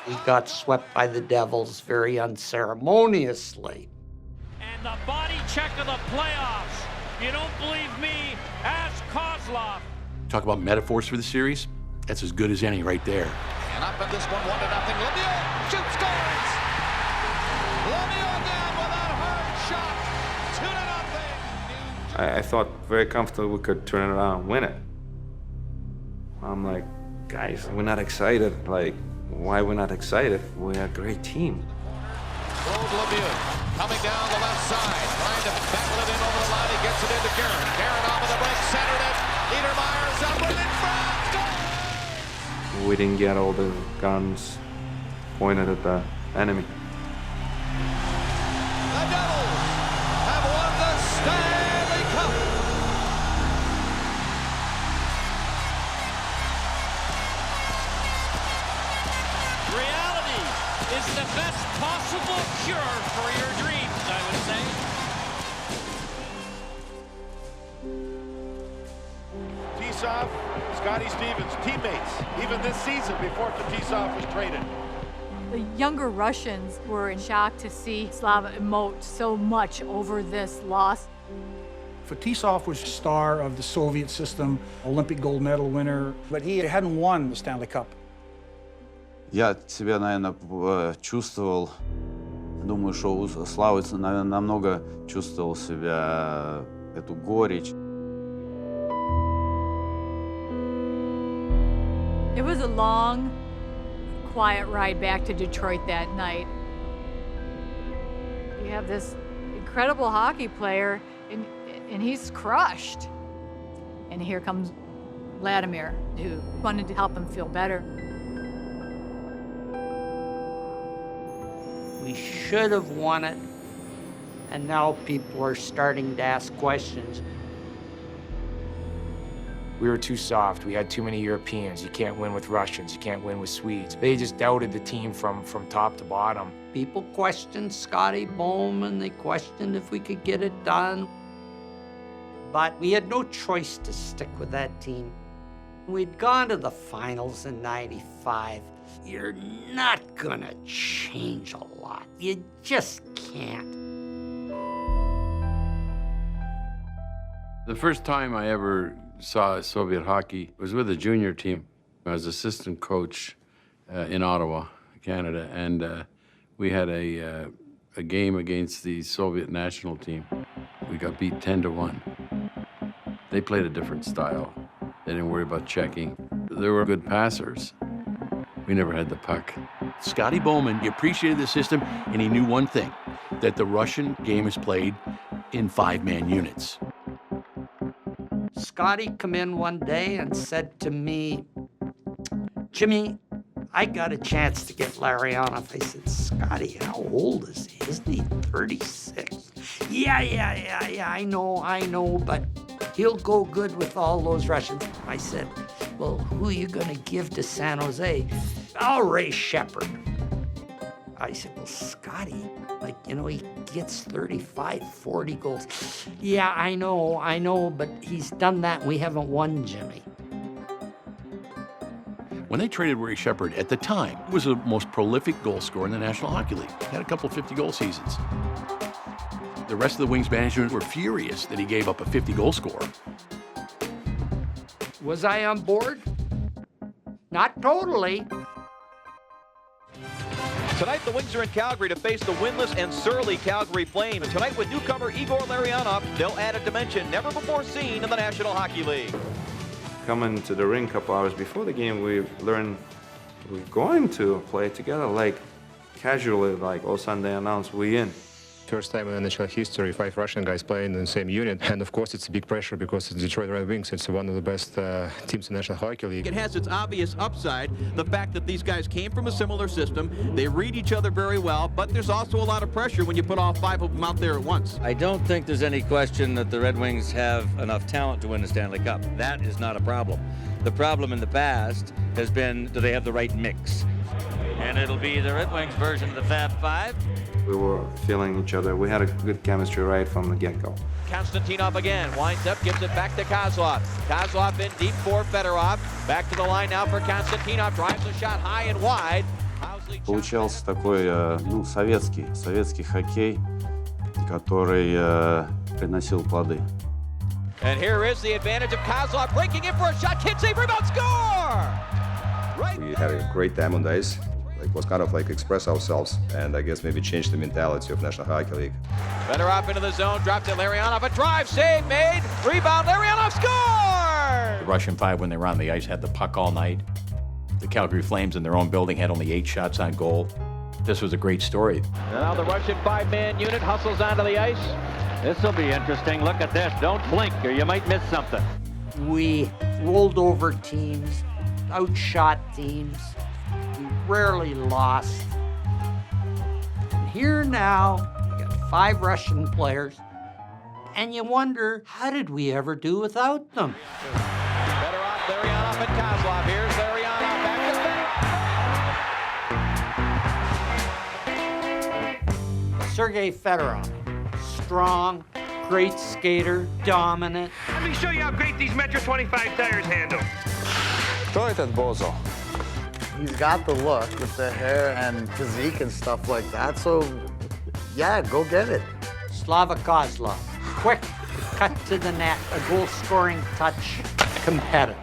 we got swept by the Devils very unceremoniously. And the body check of the playoffs. You don't believe me? Ask Kozlov. Talk about metaphors for the series. That's as good as any right there. And up in this one, 1-0. Lemieux shoots, scores. Lemieux down with that hard shot. 2-0. I thought very comfortable we could turn it around and win it. I'm like, guys, we're not excited. Like, why we're not excited? We're a great team. Claude Lemieux coming down the left side, trying to battle it in over the line. He gets it into Guerin. Guerin off of the break, centered it. Niedermayer's up with it, front. We didn't get all the guns pointed at the enemy. The Devils have won the Stanley Cup. Reality is the best possible cure for your dreams, I would say. Fetisov Scotty Stevens, teammates, even this season before Fetisov was traded. The younger Russians were in shock to see Slava emote so much over this loss. Fetisov was star of the Soviet system, Olympic gold medal winner, but he hadn't won the Stanley Cup. Я себя, наверное, чувствовал, думаю, что у Славы, наверное, намного чувствовал себя эту горечь. It was a long, quiet ride back to Detroit that night. You have this incredible hockey player, and he's crushed. And here comes Vladimir, who wanted to help him feel better. We should have won it, and now people are starting to ask questions. We were too soft. We had too many Europeans. You can't win with Russians. You can't win with Swedes. They just doubted the team from top to bottom. People questioned Scotty Bowman. They questioned if we could get it done. But we had no choice to stick with that team. We'd gone to the finals in '95. You're not gonna change a lot. You just can't. The first time I ever saw Soviet hockey was with a junior team. I was assistant coach in Ottawa, Canada, and we had a game against the Soviet national team. We got beat 10-1. They played a different style. They didn't worry about checking. They were good passers. We never had the puck. Scotty Bowman, he appreciated the system, and he knew one thing, that the Russian game is played in 5-man units. Scotty come in one day and said to me, Jimmy, I got a chance to get Larionov. I said, Scotty, how old is he? Isn't he 36? Yeah, I know, but he'll go good with all those Russians. I said, well, who are you gonna give to San Jose? Oh, Ray Shepard. I said, well, Scotty, he gets 35, 40 goals. Yeah, I know, but he's done that and we haven't won, Jimmy. When they traded Ray Shepard, at the time, he was the most prolific goal scorer in the National Hockey League. He had a couple of 50-goal seasons. The rest of the Wings management were furious that he gave up a 50-goal scorer. Was I on board? Not totally. Tonight, the Wings are in Calgary to face the winless and surly Calgary Flames. Tonight, with newcomer Igor Larionov, they'll add a dimension never before seen in the National Hockey League. Coming to the ring a couple hours before the game, we learned we're going to play together, casually, all of a sudden they announced we in. First time in NHL history, 5 Russian guys playing in the same unit. And of course, it's a big pressure because it's Detroit Red Wings. It's one of the best teams in the National Hockey League. It has its obvious upside, the fact that these guys came from a similar system. They read each other very well, but there's also a lot of pressure when you put all 5 of them out there at once. I don't think there's any question that the Red Wings have enough talent to win the Stanley Cup. That is not a problem. The problem in the past has been, do they have the right mix? And it'll be the Red Wings version of the Fab Five. We were feeling each other. We had a good chemistry right from the get-go. Konstantinov again, winds up, gives it back to Kozlov. Kozlov in deep for Fedorov. Back to the line now for Konstantinov, drives a shot high and wide. Получался такой, советский хоккей, который приносил плоды. And here is the advantage of Kozlov, breaking in for a shot, kid save, rebound, score! We had a great time on the ice. It was kind of express ourselves and I guess maybe change the mentality of National Hockey League. Fedorov into the zone, drops it, Larionov, a drive, save made, rebound, Larionov scores! The Russian 5, when they were on the ice, had the puck all night. The Calgary Flames in their own building had only 8 shots on goal. This was a great story. Now the Russian 5-man unit hustles onto the ice. This will be interesting. Look at this. Don't blink or you might miss something. We rolled over teams, outshot teams. We rarely lost. And here now, you got 5 Russian players, and you wonder, how did we ever do without them? Fedorov, Larionov, and Kozlov. Here's Larionov back to Fedorov. Sergei Fedorov, strong, great skater, dominant. Let me show you how great these Metro 25 tires handle. Кто этот bozo? He's got the look with the hair and physique and stuff like that, so yeah, go get it. Slava Kozlov, quick, cut to the net, a goal-scoring touch, competitive.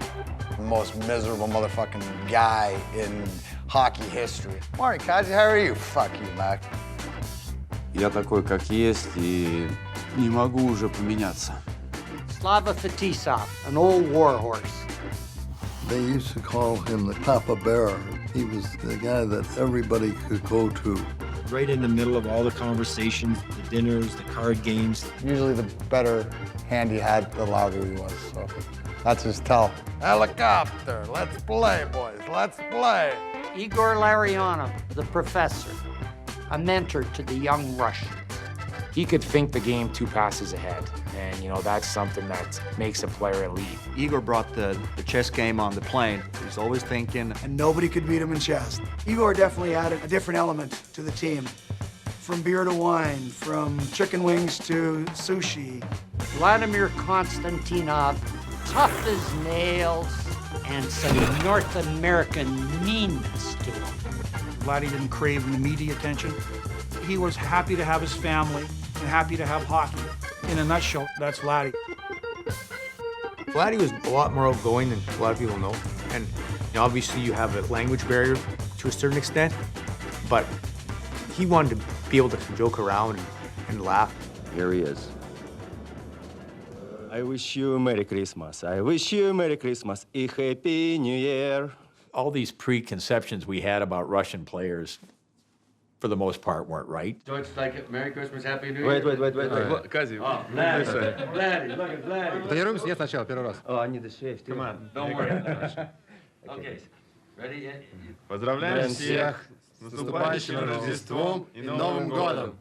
The most miserable motherfucking guy in hockey history. Morning, Kazi, how are you? Fuck you, Mac. Я такой, как есть, и не могу уже поменяться. Slava Fetisov, an old warhorse. They used to call him the Papa Bear. He was the guy that everybody could go to. Right in the middle of all the conversations, the dinners, the card games. Usually the better hand he had, the louder he was, so that's his tell. Helicopter, let's play, boys, let's play. Igor Larionov, the professor, a mentor to the young Russians. He could think the game 2 passes ahead, and you know that's something that makes a player elite. Igor brought the chess game on the plane. He's always thinking. And nobody could beat him in chess. Igor definitely added a different element to the team. From beer to wine, from chicken wings to sushi. Vladimir Konstantinov, tough as nails, and some North American meanness to him. Vladdy didn't crave the media attention. He was happy to have his family and happy to have hockey. In a nutshell, that's Vladdy. Vladdy was a lot more outgoing than a lot of people know. And obviously you have a language barrier to a certain extent, but he wanted to be able to joke around and laugh. Here he is. I wish you a Merry Christmas. I wish you a Merry Christmas. A Happy New Year. All these preconceptions we had about Russian players, for the most part, weren't right. Deutsch like it. Merry Christmas, Happy New Wait. Year. Kazi. Oh, Vladdy, look at Vladdy. Тренируемся? Нет, сначала, первый раз. Oh, I need the shift. Come on, don't worry. Okay, ready? Поздравляем всех с наступающим Рождеством и Новым годом.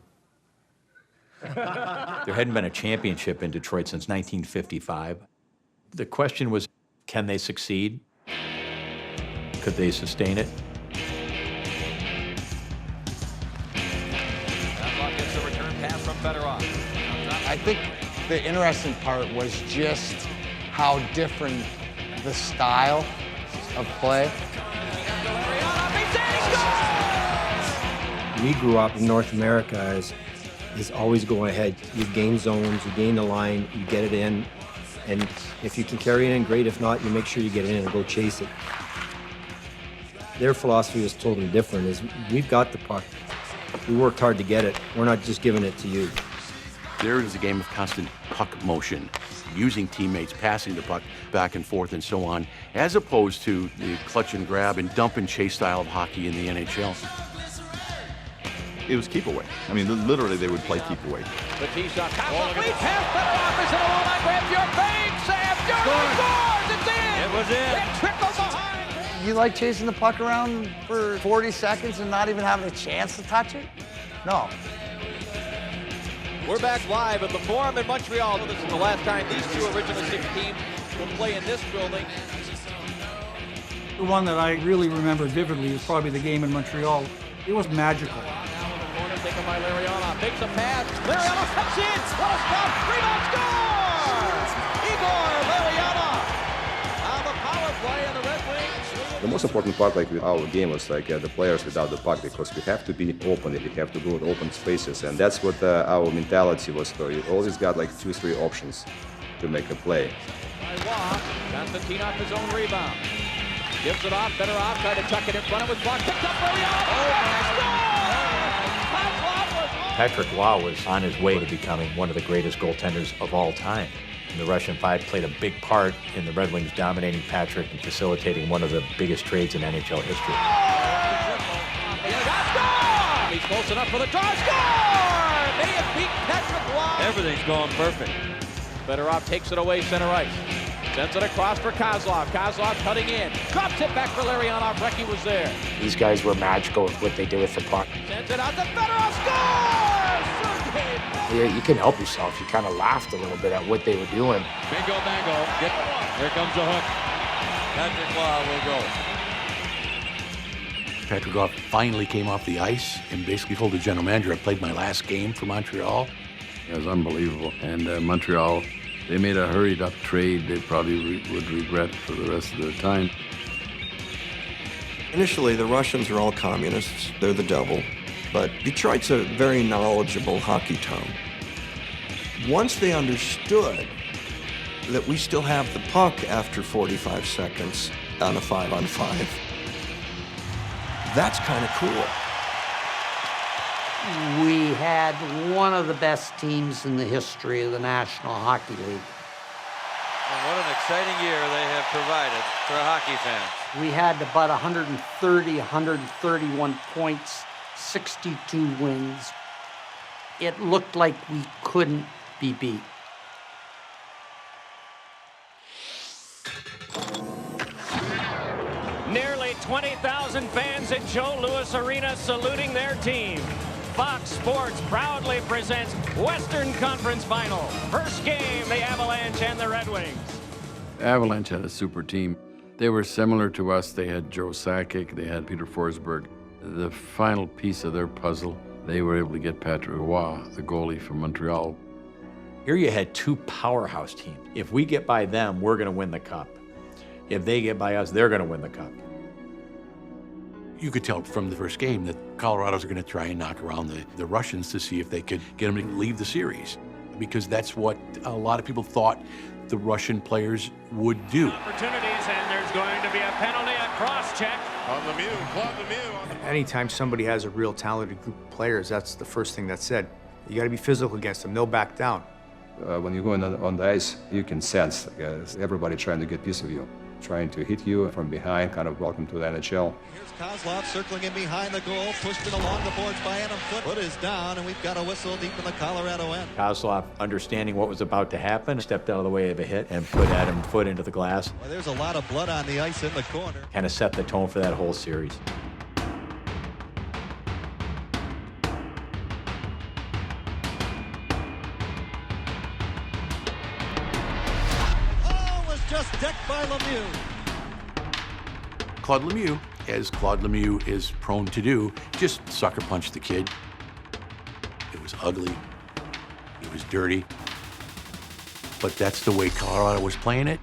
There hadn't been a championship in Detroit since 1955. The question was, can they succeed? Could they sustain it? Gets the return pass from Fedorov. I think the interesting part was just how different the style of play. We grew up in North America as is always going ahead. You gain zones, you gain the line, you get it in, and if you can carry it in, great. If not, you make sure you get it in and go chase it. Their philosophy was totally different. Is we've got the puck. We worked hard to get it. We're not just giving it to you. There is a game of constant puck motion, using teammates, passing the puck back and forth and so on, as opposed to the clutch and grab and dump and chase style of hockey in the NHL. It was keep away. I mean, literally, they would play keep away. Fetisov, Kozlov, lead pass, Fedorov is in a wall line, grabs your bang, Sam, Jordan scores, it's in! It was in. It trickles behind. You like chasing the puck around for 40 seconds and not even having a chance to touch it? No. We're back live at the Forum in Montreal. This is the last time these two original 6 teams will play in this building. The one that I really remember vividly is probably the game in Montreal. It was magical. Corner taken by Larionov, takes a pass. Larionov cuts in. What a stop! Rebound scores! Igor Larionov on the power play, and the Red Wings. The most important part, like with our game, was like the players without the puck, because we have to be open. We have to go to open spaces, and that's what our mentality was. So you always got like 2-3 options to make a play. Konstantinov his own rebound. Gives it off. Fedorov tried to chuck it in front of his block. Picked up Larionov. Patrick Law was on his way to becoming one of the greatest goaltenders of all time. And the Russian Five played a big part in the Red Wings dominating Patrick and facilitating one of the biggest trades in NHL history. He's close enough for the draw. Score! May it beat Patrick Law. Everything's going perfect. Fedorov takes it away center ice. Sends it across for Kozlov. Kozlov cutting in. Drops it back for Larionov. Recchi was there. These guys were magical with what they did with the puck. Sends it out to Fedorov. Scores! Yeah, you can help yourself. You kind of laughed a little bit at what they were doing. Bingo, bango. Here comes the hook. Patrick Law will go. Patrick Law finally came off the ice and basically told the general manager, I played my last game for Montreal. It was unbelievable. And Montreal, they made a hurried up trade they probably would regret for the rest of their time. Initially, the Russians are all communists. They're the devil. But Detroit's a very knowledgeable hockey town. Once they understood that we still have the puck after 45 seconds on a 5-on-5, that's kind of cool. We had one of the best teams in the history of the National Hockey League. And what an exciting year they have provided for hockey fans. We had about 130, 131 points, 62 wins. It looked like we couldn't be beat. Nearly 20,000 fans at Joe Louis Arena saluting their team. Fox Sports proudly presents Western Conference Final. First game, the Avalanche and the Red Wings. Avalanche had a super team. They were similar to us. They had Joe Sakic, they had Peter Forsberg. The final piece of their puzzle, they were able to get Patrick Roy, the goalie from Montreal. Here you had two powerhouse teams. If we get by them, we're going to win the cup. If they get by us, they're going to win the cup. You could tell from the first game that Colorado's going to try and knock around the Russians to see if they could get them to leave the series, because that's what a lot of people thought the Russian players would do. Opportunities, and there's going to be a penalty, a cross-check. On Lemieux, Claude Lemieux. Anytime somebody has a real talented group of players, that's the first thing that's said. You got to be physical against them. They'll back down. When you go on the ice, you can sense everybody trying to get a piece of you, trying to hit you from behind, kind of welcome to the NHL. Here's Kozlov circling in behind the goal, pushed it along the boards by Adam Foote. Foot is down, and we've got a whistle deep in the Colorado end. Kozlov, understanding what was about to happen, stepped out of the way of a hit and put Adam Foote into the glass. Well, there's a lot of blood on the ice in the corner. Kind of set the tone for that whole series. Just decked by Lemieux. Claude Lemieux, as Claude Lemieux is prone to do, just sucker punched the kid. It was ugly. It was dirty. But that's the way Colorado was playing it.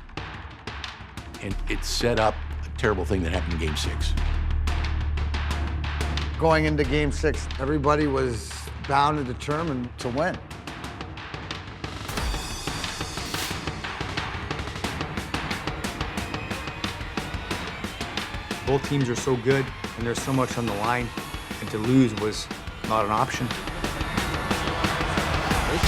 And it set up a terrible thing that happened in Game 6. Going into Game 6, everybody was bound and determined to win. Both teams are so good, and there's so much on the line, and to lose was not an option. This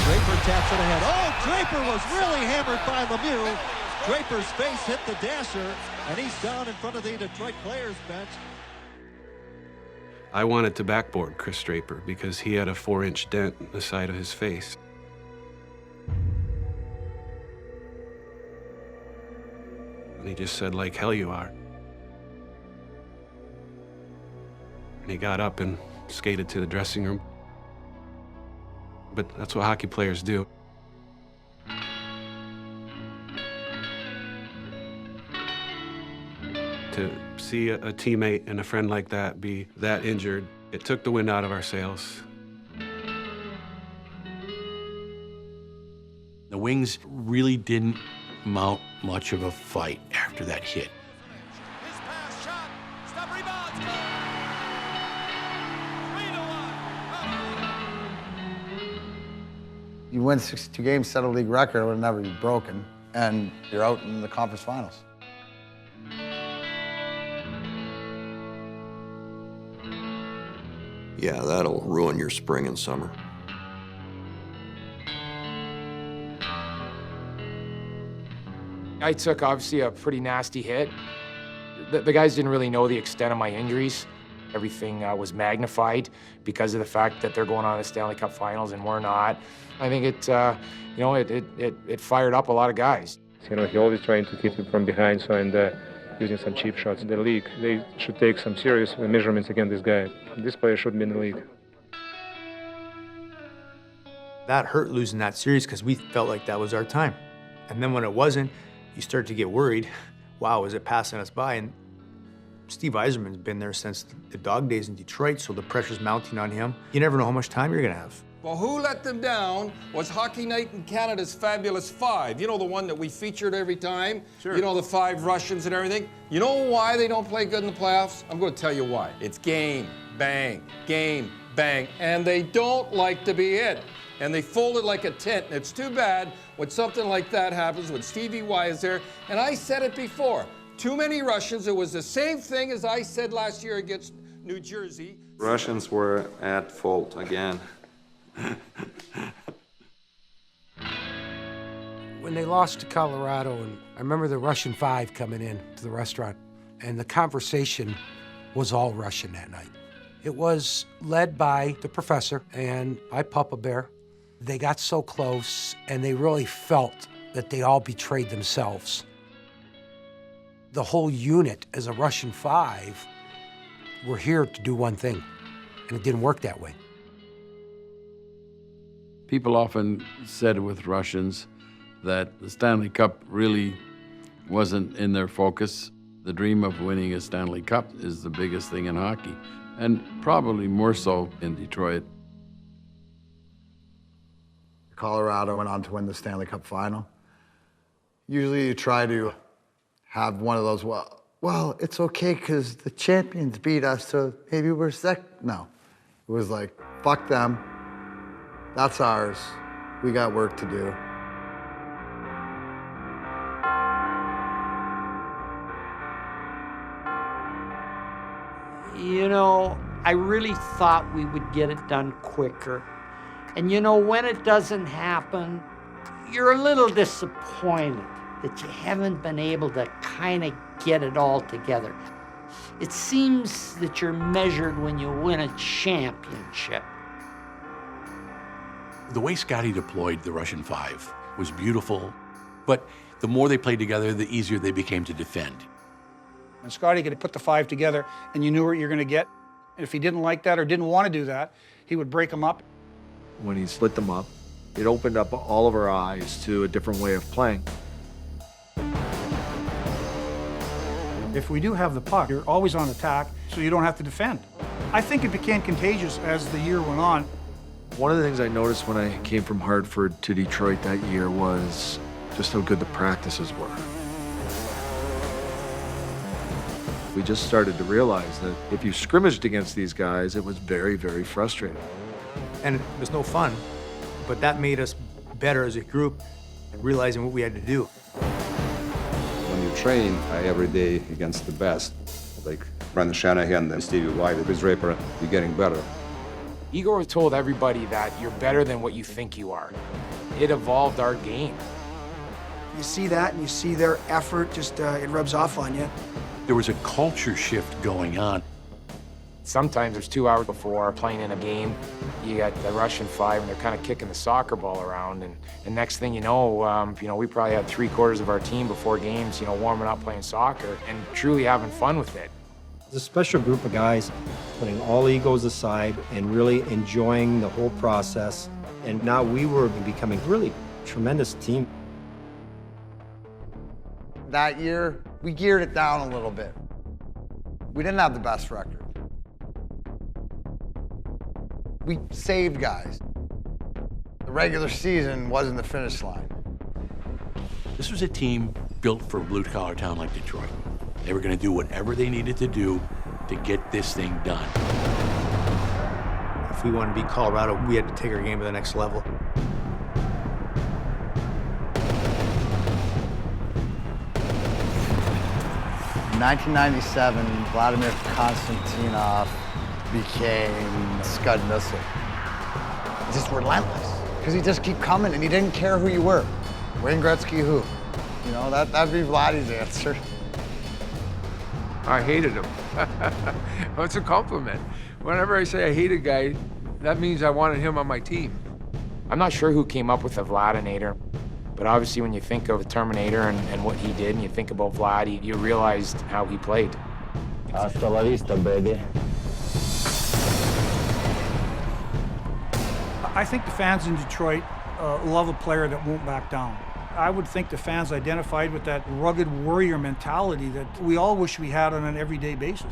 Draper taps it ahead. Oh, Draper was really hammered by Lemieux. Draper's face hit the dasher, and he's down in front of the Detroit players' bench. I wanted to backboard Chris Draper because he had a 4-inch dent in the side of his face. And he just said, like hell you are. And he got up and skated to the dressing room. But that's what hockey players do. To see a teammate and a friend like that be that injured, it took the wind out of our sails. The Wings really didn't mount much of a fight after that hit. You win 62 games, set a league record, it would never be broken, and you're out in the conference finals. Yeah, that'll ruin your spring and summer. I took, obviously, a pretty nasty hit. The guys didn't really know the extent of my injuries. Everything was magnified because of the fact that they're going on to the Stanley Cup Finals and we're not. I think it fired up a lot of guys. You know, he always trying to hit you from behind, so and using some cheap shots. The league, they should take some serious measurements against this guy. This player shouldn't be in the league. That hurt losing that series because we felt like that was our time. And then when it wasn't, you start to get worried. Wow, is it passing us by? And Steve Yzerman's been there since the dog days in Detroit, so the pressure's mounting on him. You never know how much time you're gonna have. Well, who let them down was Hockey Night in Canada's Fabulous Five. You know, the one that we featured every time? Sure. You know, the 5 Russians and everything? You know why they don't play good in the playoffs? I'm going to tell you why. It's game, bang, and they don't like to be hit. And they fold it like a tent, and it's too bad when something like that happens when Stevie Y is there. And I said it before, too many Russians. It was the same thing as I said last year against New Jersey. Russians were at fault again. When they lost to Colorado, and I remember the Russian 5 coming in to the restaurant, and the conversation was all Russian that night. It was led by the professor and by Papa Bear. They got so close, and they really felt that they all betrayed themselves. The whole unit as a Russian 5 were here to do one thing, and it didn't work that way. People often said with Russians that the Stanley Cup really wasn't in their focus. The dream of winning a Stanley Cup is the biggest thing in hockey, and probably more so in Detroit. Colorado went on to win the Stanley Cup final. Usually you try to have one of those, well, it's okay because the champions beat us, so maybe we're No, it was like, fuck them. That's ours. We got work to do. You know, I really thought we would get it done quicker. And you know, when it doesn't happen, you're a little disappointed that you haven't been able to kind of get it all together. It seems that you're measured when you win a championship. The way Scotty deployed the Russian 5 was beautiful, but the more they played together, the easier they became to defend. And Scotty could put the 5 together, and you knew what you're going to get. And if he didn't like that or didn't want to do that, he would break them up. When he split them up, it opened up all of our eyes to a different way of playing. If we do have the puck, you're always on attack, so you don't have to defend. I think it became contagious as the year went on. One of the things I noticed when I came from Hartford to Detroit that year was just how good the practices were. We just started to realize that if you scrimmaged against these guys, it was very, very frustrating. And it was no fun, but that made us better as a group and realizing what we had to do. When you train every day against the best, like Brandon Shanahan and Stevie Y, Chris Draper, you're getting better. Igor told everybody that you're better than what you think you are. It evolved our game. You see that and you see their effort, just it rubs off on you. There was a culture shift going on. Sometimes there's 2 hours before playing in a game, you got the Russian 5 and they're kind of kicking the soccer ball around, and next thing you know, we probably had 3/4 of our team before games, warming up playing soccer and truly having fun with it. It's a special group of guys putting all egos aside and really enjoying the whole process. And now we were becoming really tremendous team. That year, we geared it down a little bit. We didn't have the best record. We saved guys. The regular season wasn't the finish line. This was a team built for a blue-collar town like Detroit. They were going to do whatever they needed to do to get this thing done. If we wanted to beat Colorado, we had to take our game to the next level. In 1997, Vladimir Konstantinov became Scud Missile. Just relentless, because he just keep coming and he didn't care who you were. Wayne Gretzky who? That'd be Vladdy's answer. I hated him. Well, it's a compliment. Whenever I say I hate a guy, that means I wanted him on my team. I'm not sure who came up with the Vladinator, but obviously when you think of the Terminator and what he did, and you think about Vlad, you realized how he played. Hasta la vista, baby. I think the fans in Detroit love a player that won't back down. I would think the fans identified with that rugged warrior mentality that we all wish we had on an everyday basis.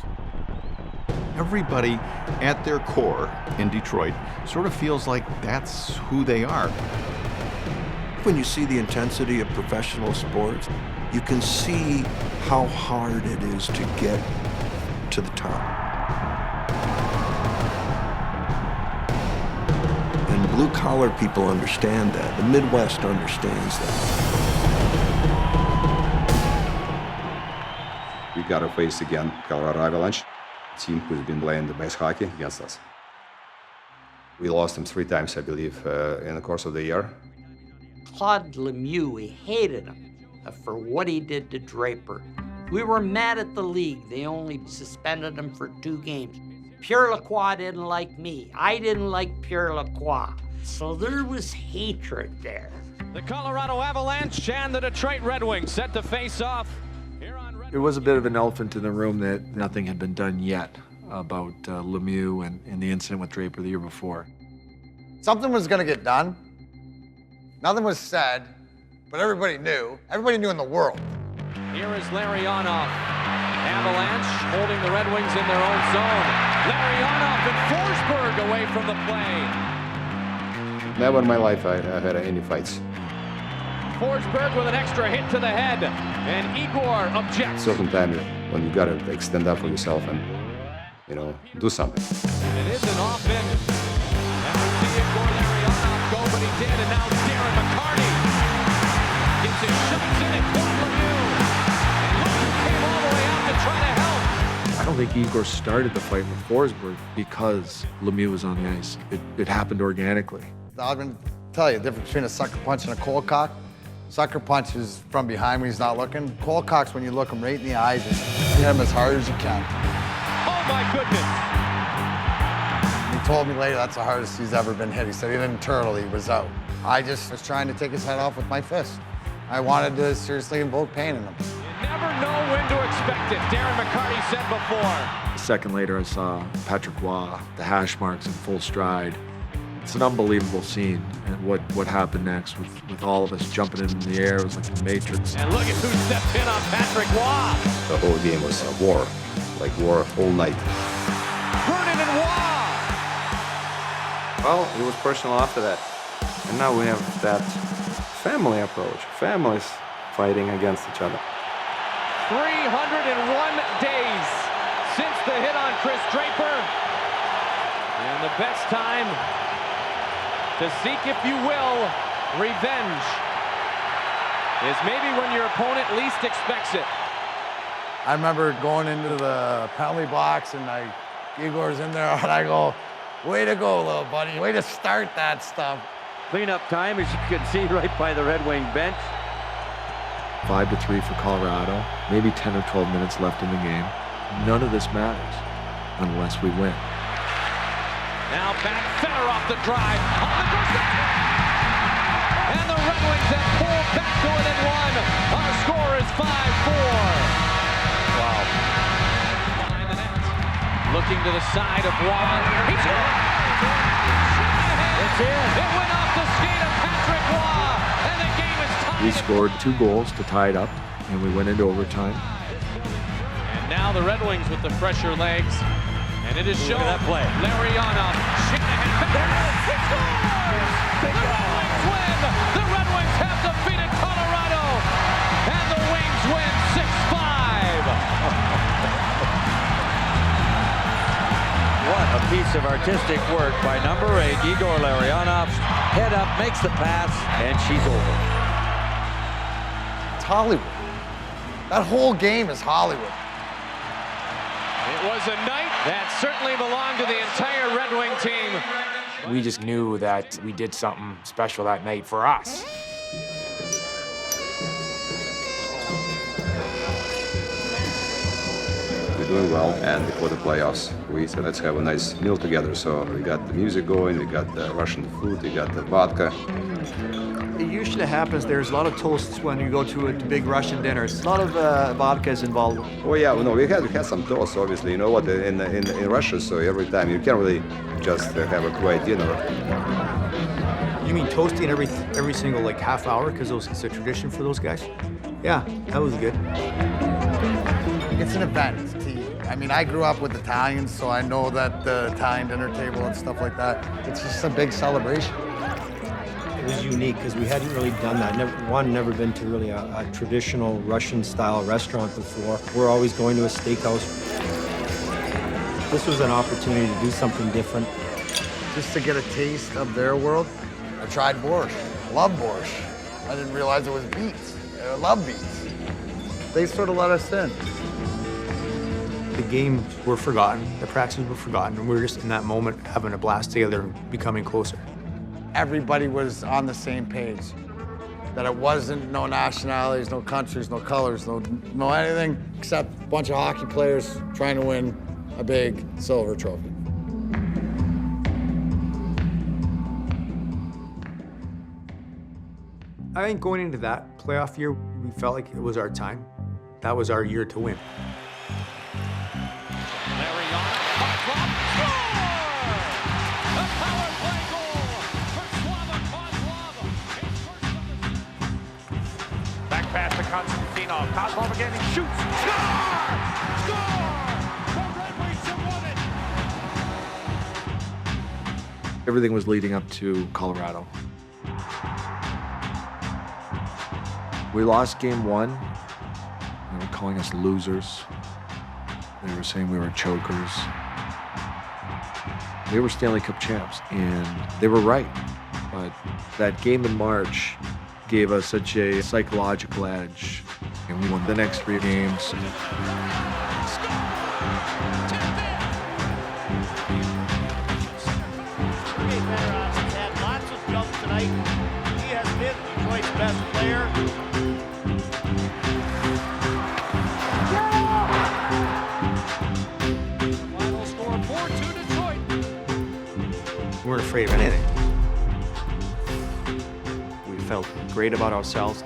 everybody at their core in Detroit sort of feels like that's who they are. When you see the intensity of professional sports, you can see how hard it is to get to the top. And blue-collar people understand that. The Midwest understands that. We got to face again Colorado Avalanche, a team who's been playing the best hockey against us. We lost them 3 times, I believe, in the course of the year. Claude Lemieux, we hated him for what he did to Draper. We were mad at the league. They only suspended him for 2 games. Pierre Lacroix didn't like me. I didn't like Pierre Lacroix. So there was hatred there. The Colorado Avalanche and the Detroit Red Wings set to face off. It was a bit of an elephant in the room that nothing had been done yet about Lemieux and the incident with Draper the year before. Something was going to get done. Nothing was said, but everybody knew. Everybody knew in the world. Here is Larionov. Avalanche holding the Red Wings in their own zone. Larionov and Forsberg away from the play. Never in my life I had any fights. Forsberg with an extra hit to the head, and Igor objects. Certain time when you gotta stand up for yourself and, do something. And it is an off-in. Never see Igor Larionov go, but he did, and now Darren McCarty gets his shots in at Claude Lemieux. And look who came all the way out to try to help. I don't think Igor started the fight with Forsberg because Lemieux was on the ice. It happened organically. I'm going to tell you the difference between a sucker punch and a cold cock. Sucker punch is from behind when he's not looking. Cold cock's when you look him right in the eyes and hit him as hard as you can. Oh my goodness! He told me later that's the hardest he's ever been hit. He said he didn't turtle, he was out. I just was trying to take his head off with my fist. I wanted to seriously invoke pain in him. You never know when to expect it, Darren McCarty said before. A second later, I saw Patrick Roy, the hash marks in full stride. It's an unbelievable scene, and what happened next with all of us jumping in the air, it was like the Matrix. And look at who stepped in on Patrick Roy. The whole game was a war, like war all night. Vernon and Roy. Well, it was personal after that. And now we have that family approach. Families fighting against each other. 301 days since the hit on Chris Draper. And the best time to seek, if you will, revenge is maybe when your opponent least expects it. I remember going into the penalty box and Igor's in there and I go, way to go, little buddy. Way to start that stuff. Cleanup time, as you can see right by the Red Wing bench. 5-3 for Colorado, maybe 10 or 12 minutes left in the game. None of this matters unless we win. Now back Fedorov the drive on the doorstep. And the Red Wings have pulled back to within 1. Our score is 5-4. Wow. Behind the net. Looking to the side of Roy. He scores! It's in. It went off the skate of Patrick Roy. And the game is tied. We scored 2 goals to tie it up, and we went into overtime. And now the Red Wings with the fresher legs. And it is shown. Look at that play. Larionov, Shanahan, he scores! The Red Wings win! The Red Wings have defeated Colorado! And the Wings win 6-5! What a piece of artistic work by number 8, Igor Larionov. Head up, makes the pass, and she's over. It's Hollywood. That whole game is Hollywood. It was a night that certainly belonged to the entire Red Wing team. We just knew that we did something special that night for us. We're doing well, and before the playoffs, we said let's have a nice meal together. So we got the music going, we got the Russian food, we got the vodka. It usually happens, there's a lot of toasts when you go to a big Russian dinner. A lot of vodka is involved. Oh yeah, no, we had some toast, obviously. You know what, in Russia, so every time you can't really just have a quiet dinner. You mean toasting every single half hour because it's a tradition for those guys? Yeah, that was good. It's an event. It's tea. I mean, I grew up with Italians, so I know that the Italian dinner table and stuff like that, it's just a big celebration. It was unique because we hadn't really done that. Never been to really a traditional Russian-style restaurant before. We're always going to a steakhouse. This was an opportunity to do something different. Just to get a taste of their world. I tried borscht. I love borscht. I didn't realize it was beets. I love beets. They sort of let us in. The games were forgotten, the practices were forgotten, and we were just in that moment having a blast together and becoming closer. Everybody was on the same page. That it wasn't no nationalities, no countries, no colors, no anything except a bunch of hockey players trying to win a big silver trophy. I think going into that playoff year, we felt like it was our time. That was our year to win. Back pass to Konstantinov. Kozlov again, he shoots. Score! Score! The Red Wings have won it! Everything was leading up to Colorado. We lost game 1. They were calling us losers. They were saying we were chokers. We were Stanley Cup champs, and they were right. But that game in March gave us such a psychological edge, and we won the next 3 games. Had lots of jumps tonight. He has been Detroit's best player. Final score 4-2 Detroit. We weren't afraid of anything. We felt great about ourselves.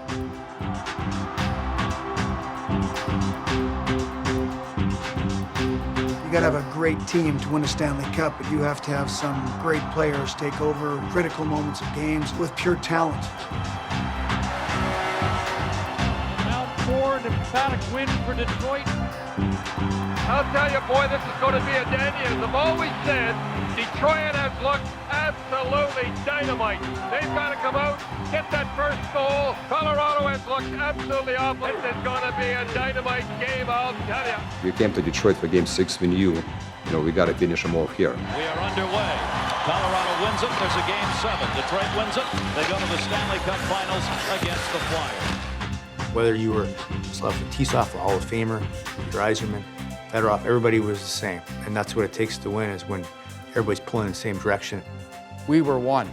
You got to have a great team to win a Stanley Cup, but you have to have some great players take over critical moments of games with pure talent. Outboard emphatic win for Detroit. I'll tell you, boy, this is going to be a dandy. As I've always said, Detroit has looked absolutely dynamite. They've got to come out, get that first goal. Colorado has looked absolutely awful. This is going to be a dynamite game, I'll tell you. We came to Detroit for Game 6. We knew, we got to finish them off here. We are underway. Colorado wins it. There's a Game 7. Detroit wins it. They go to the Stanley Cup Finals against the Flyers. Whether you were Tisov, a Hall of Famer, Yzerman, Fedorov, everybody was the same. And that's what it takes to win, is when everybody's pulling in the same direction. We were one.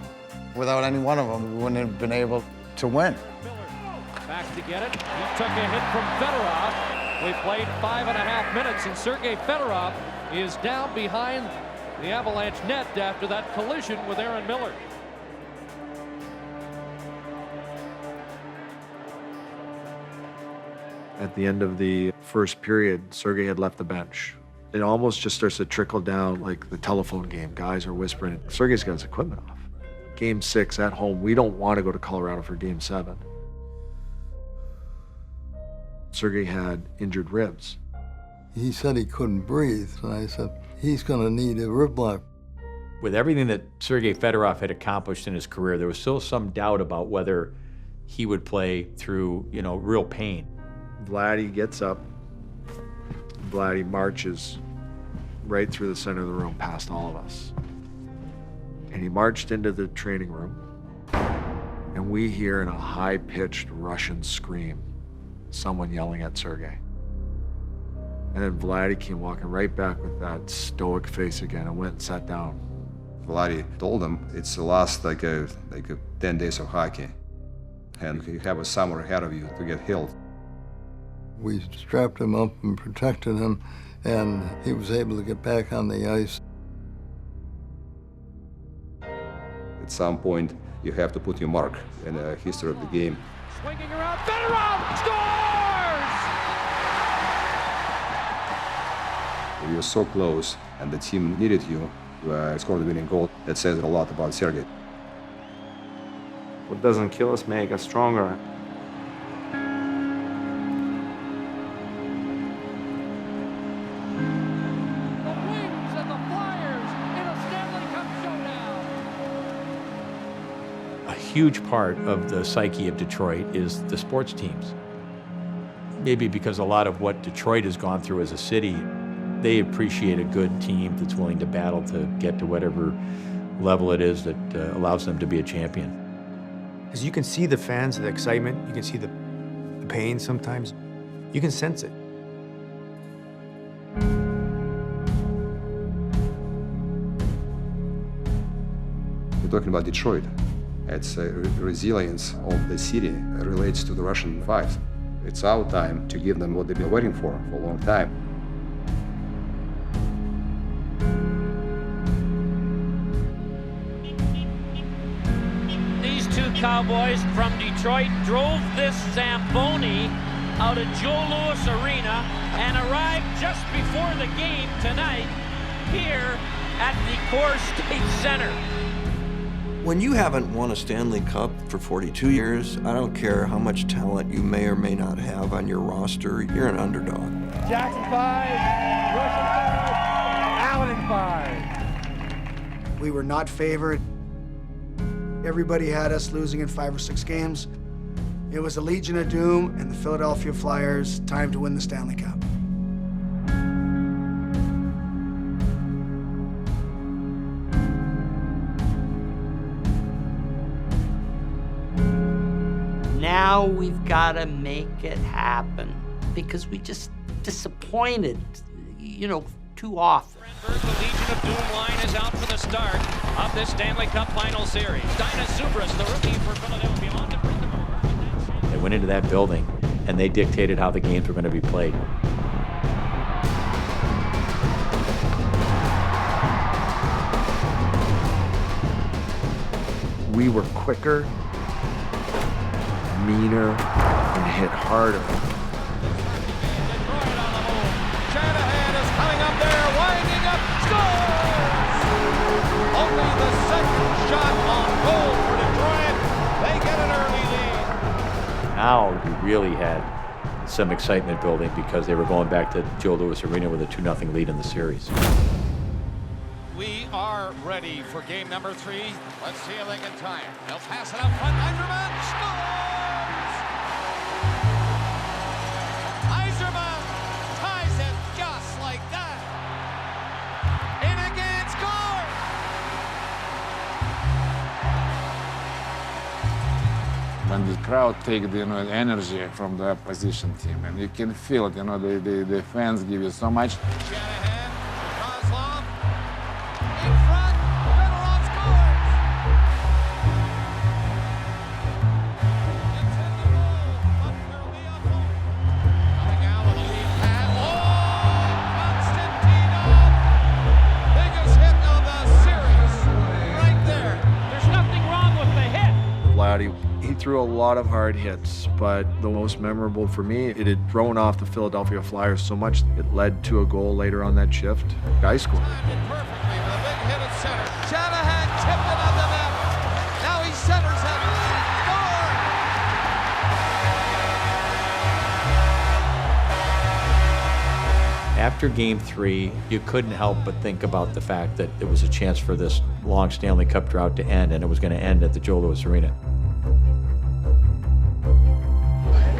Without any one of them, we wouldn't have been able to win. Back to get it. He took a hit from Fedorov. We played 5.5 minutes, and Sergei Fedorov is down behind the Avalanche net after that collision with Aaron Miller. At the end of the first period, Sergei had left the bench. It almost just starts to trickle down like the telephone game. Guys are whispering, Sergei's got his equipment off. Game 6 at home, we don't want to go to Colorado for Game 7. Sergei had injured ribs. He said he couldn't breathe, and I said, he's going to need a rib block. With everything that Sergei Fedorov had accomplished in his career, there was still some doubt about whether he would play through, real pain. Vladdy gets up. Vladdy marches right through the center of the room past all of us. And he marched into the training room, and we hear in a high-pitched Russian scream, someone yelling at Sergei. And then Vladdy came walking right back with that stoic face again and went and sat down. Vladdy told him it's the last like a 10 days of hockey, and you have a summer ahead of you to get healed. We strapped him up and protected him, and he was able to get back on the ice. At some point, you have to put your mark in the history of the game. Swinging around, Fedorov scores! You were so close, and the team needed you to score the winning goal. That says a lot about Sergei. What doesn't kill us makes us stronger. huge part of the psyche of Detroit is the sports teams. Maybe because a lot of what Detroit has gone through as a city, they appreciate a good team that's willing to battle to get to whatever level it is that allows them to be a champion. Because you can see the fans, the excitement, you can see the pain sometimes. You can sense it. We're talking about Detroit. It's resilience of the city relates to the Russian fives. It's our time to give them what they've been waiting for a long time. These two Cowboys from Detroit drove this Zamboni out of Joe Louis Arena and arrived just before the game tonight here at the Coors State Center. When you haven't won a Stanley Cup for 42 years, I don't care how much talent you may or may not have on your roster, you're an underdog. Jackson 5, Russian 5, Allen 5. We were not favored. Everybody had us losing in 5 or 6 games. It was a Legion of Doom and the Philadelphia Flyers' time to win the Stanley Cup. Now we've got to make it happen because we just disappointed, too often. The Legion of Doom line is out for the start of this Stanley Cup Final Series. Dinah Zubris, the rookie for Philadelphia, on to bring them over. They went into that building and they dictated how the games were going to be played. We were quicker, meaner, and hit harder. Shanahan is coming up there, winding up, scores! Only the second shot on goal for Detroit. They get an early lead. Now we really had some excitement building because they were going back to Joe Louis Arena with a 2-0 lead in the series. We are ready for game number 3. Let's see if they can tie it. They'll pass it up front. Eiserman scores! Eiserman ties it just like that. And again, scores! When the crowd take the energy from the opposition team, and you can feel it, the fans give you so much. He threw a lot of hard hits, but the most memorable for me, it had thrown off the Philadelphia Flyers so much it led to a goal later on that shift. Guy scored. Perfectly with a big hit at center. Shanahan tipped it on the net. Now he centers it. Score! After Game 3, you couldn't help but think about the fact that there was a chance for this long Stanley Cup drought to end, and it was going to end at the Joe Louis Arena.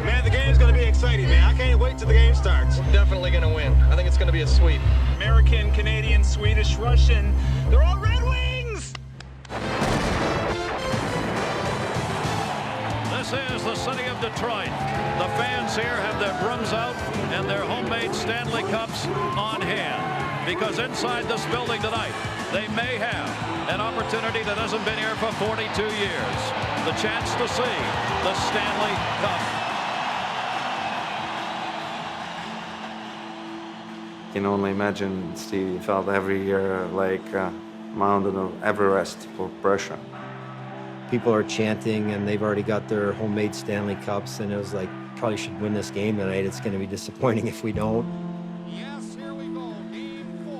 Man, the game's going to be exciting, man. I can't wait till the game starts. We're definitely going to win. I think it's going to be a sweep. American, Canadian, Swedish, Russian, they're all Red Wings! This is the city of Detroit. The fans here have their brooms out and their homemade Stanley Cups on hand. Because inside this building tonight, they may have an opportunity that hasn't been here for 42 years. The chance to see the Stanley Cup. I can only imagine Steve felt every year like a mountain of Everest for pressure. People are chanting and they've already got their homemade Stanley Cups, and it was like, probably should win this game tonight. It's going to be disappointing if we don't. Yes, here we go. Game 4.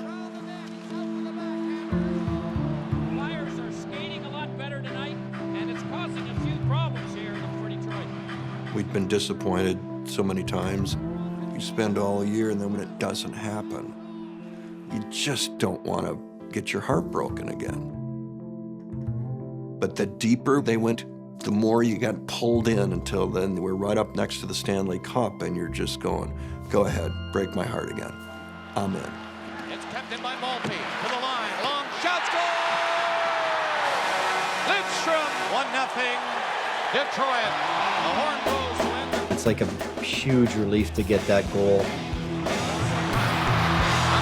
Around the net, out to the backhand. Flyers are skating a lot better tonight, and it's causing a few problems here for Detroit. We've been disappointed so many times. You spend all year, and then when it doesn't happen, you just don't want to get your heart broken again. But the deeper they went, the more you got pulled in until then we're right up next to the Stanley Cup and you're just going, go ahead, break my heart again. I'm in. It's kept in by Maltby to the line. Long shot, score! Lidstrom, 1-0. Detroit. The horn blows to end. It's like a huge relief to get that goal. Coming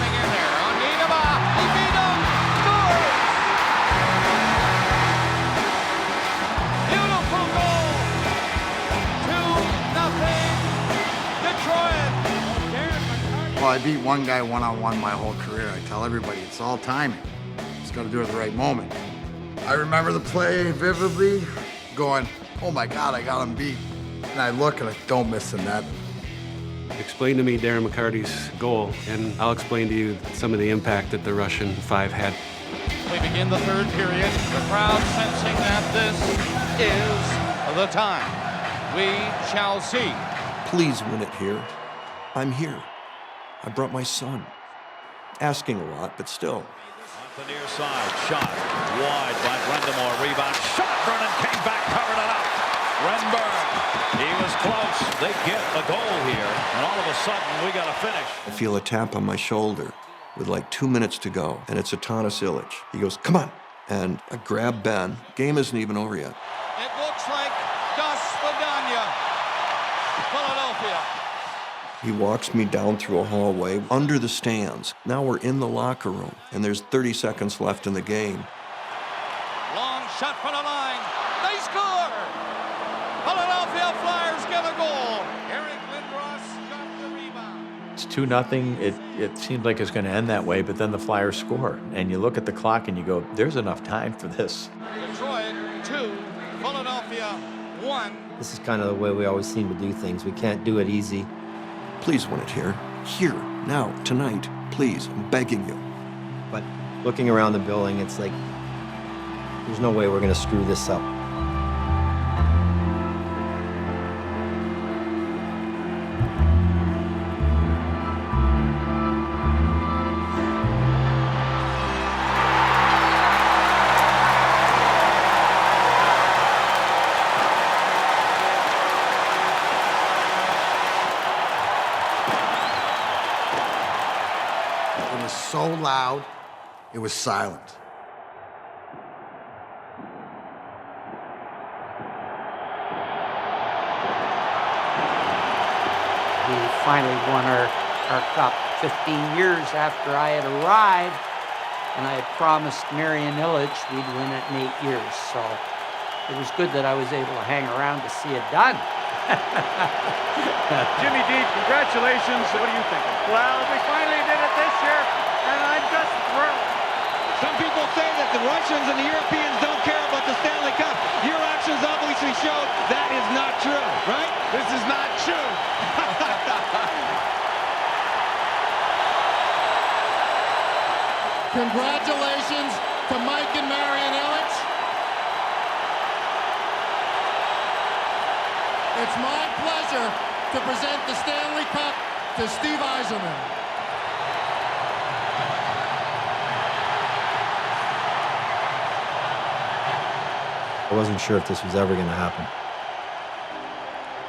in there on Niedema. He beat him. Scores! Beautiful goal. 2-0. Detroit. Well, I beat one guy one-on-one my whole career. I tell everybody it's all timing. Just got to do it at the right moment. I remember the play vividly, going, oh my God, I got him beat. And I look and I don't miss the net. Explain to me Darren McCarty's goal, and I'll explain to you some of the impact that the Russian 5 had. We begin the third period. The crowd sensing that this is the time. We shall see. Please win it here. I'm here. I brought my son. Asking a lot, but still. Off the near side, shot wide by Brendamore. Rebound, shot. Vernon came back, covered it up. Renberg, he was close. They get a goal here, and all of a sudden we got a finish. I feel a tap on my shoulder with like 2 minutes to go, and it's Atanas Illich. He goes, come on. And I grab Ben. Game isn't even over yet. It looks like Gus Spadania, Philadelphia. He walks me down through a hallway under the stands. Now we're in the locker room, and there's 30 seconds left in the game. Long shot from the line. They score! Philadelphia Flyers get a goal. Eric Lindros got the rebound. It's 2-0. It seemed like it's going to end that way, but then the Flyers score. And you look at the clock and you go, there's enough time for this. Detroit 2, Philadelphia 1. This is kind of the way we always seem to do things. We can't do it easy. Please win it here. Here, now, tonight. Please, I'm begging you. But looking around the building, it's like, there's no way we're going to screw this up. It was so loud, it was silent. We finally won our cup 15 years after I had arrived, and I had promised Marian Illich we'd win it in 8 years. So it was good that I was able to hang around to see it done. Jimmy D, congratulations. What are you thinking? Well, we finally did it this year, and I'm just thrilled. Some people say that the Russians and the Europeans don't care about the Stanley Cup. Your actions obviously showed that is not true, right? This is not true. Congratulations to Mike and Marian Illich. It's my pleasure to present the Stanley Cup to Steve Yzerman. I wasn't sure if this was ever going to happen.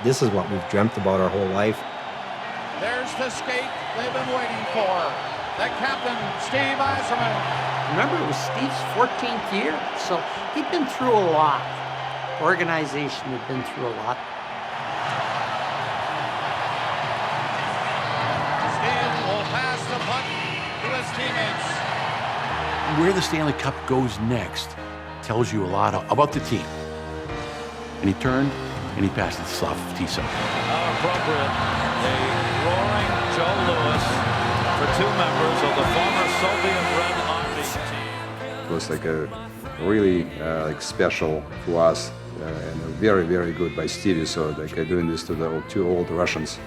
This is what we've dreamt about our whole life. There's the skate they've been waiting for. The captain, Steve Yzerman. Remember, it was Steve's 14th year, so he'd been through a lot. Organization had been through a lot. Steve will pass the puck to his teammates. Where the Stanley Cup goes next tells you a lot about the team. And he turned and he passed it to Slav Tisa. How appropriate. A roaring Joe Louis for 2 members of the former Soviet Red Army team. It was like a really special for us and very, very good by Stevie. So like doing this to the two old Russians.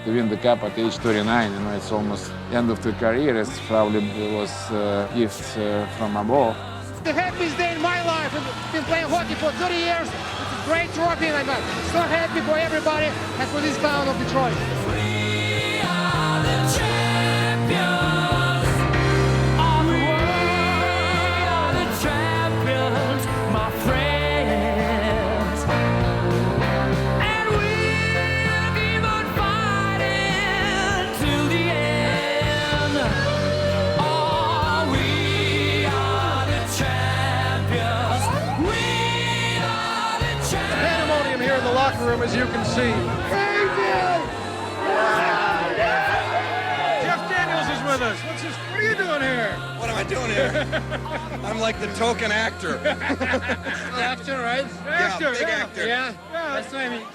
To win the cup at age 39, it's almost end of the career. It probably was a gift from above. The happiest day in my life. I've been playing hockey for 30 years. It's a great trophy, and I'm so happy for everybody and for this town of Detroit. We are the champions of the world. We are the champions, my here in the locker room, as you can see. Jeff Daniels is with us. What are you doing here? What am I doing here? I'm like the token actor. Actor, right? Actor, big actor. Yeah, that's what I mean.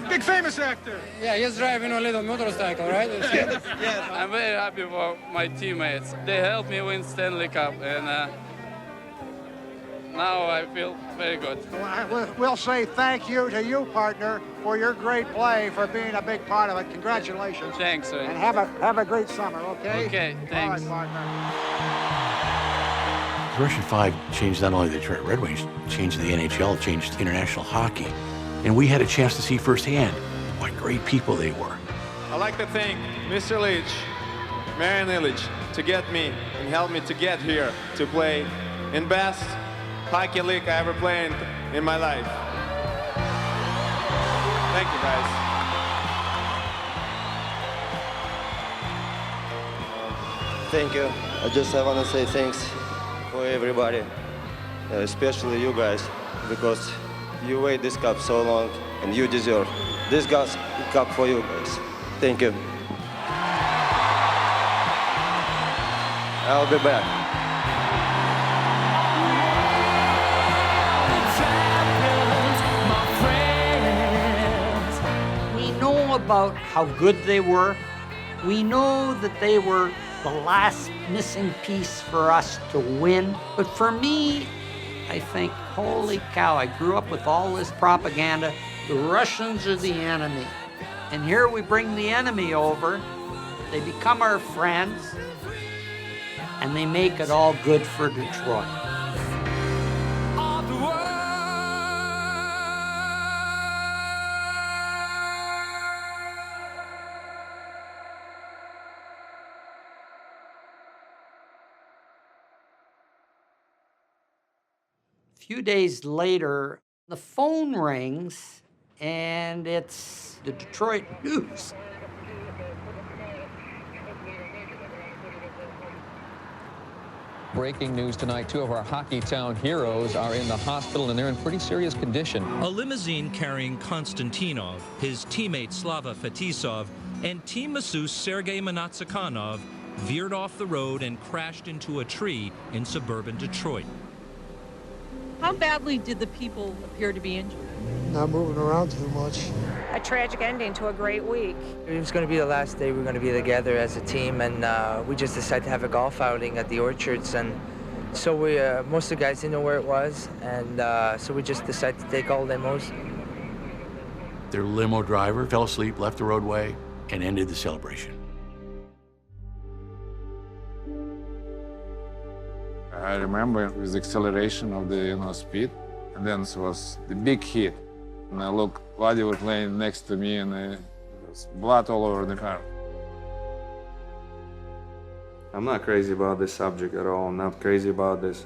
Big famous actor. Yeah, he's driving a little motorcycle, right? Yeah. I'm very happy for my teammates. They helped me win Stanley Cup, and now I feel very good. We'll say thank you to you, partner, for your great play, for being a big part of it. Congratulations. Thanks, sir. And have a great summer, okay? Okay, thanks. All right, partner. The Russian Five changed not only the Detroit Red Wings, changed the NHL, changed international hockey. And we had a chance to see firsthand what great people they were. I'd like to thank Mr. Illich, Marian Illich, to get me and help me to get here to play in best hockey league I ever played in my life. Thank you, guys. Thank you. I want to say thanks for everybody, especially you guys, because you wait this cup so long and you deserve this cup for you guys. Thank you. I'll be back. We know about how good they were. We know that they were the last missing piece for us to win. But for me, I think, holy cow, I grew up with all this propaganda. The Russians are the enemy. And here we bring the enemy over. They become our friends. And they make it all good for Detroit. A few days later, the phone rings, and it's the Detroit News. Breaking news tonight, two of our Hockey Town heroes are in the hospital and they're in pretty serious condition. A limousine carrying Konstantinov, his teammate Slava Fetisov, and team masseuse Sergei Monatsakanov veered off the road and crashed into a tree in suburban Detroit. How badly did the people appear to be injured? Not moving around too much. A tragic ending to a great week. It was going to be the last day we were going to be together as a team, and we just decided to have a golf outing at the Orchards, and so we most of the guys didn't know where it was, and so we just decided to take all limos. Their limo driver fell asleep, left the roadway, and ended the celebration. I remember with the acceleration of the speed, and then it was the big hit. And I looked, Vladdy was laying next to me, and there was blood all over the car. I'm not crazy about this subject at all. I'm not crazy about this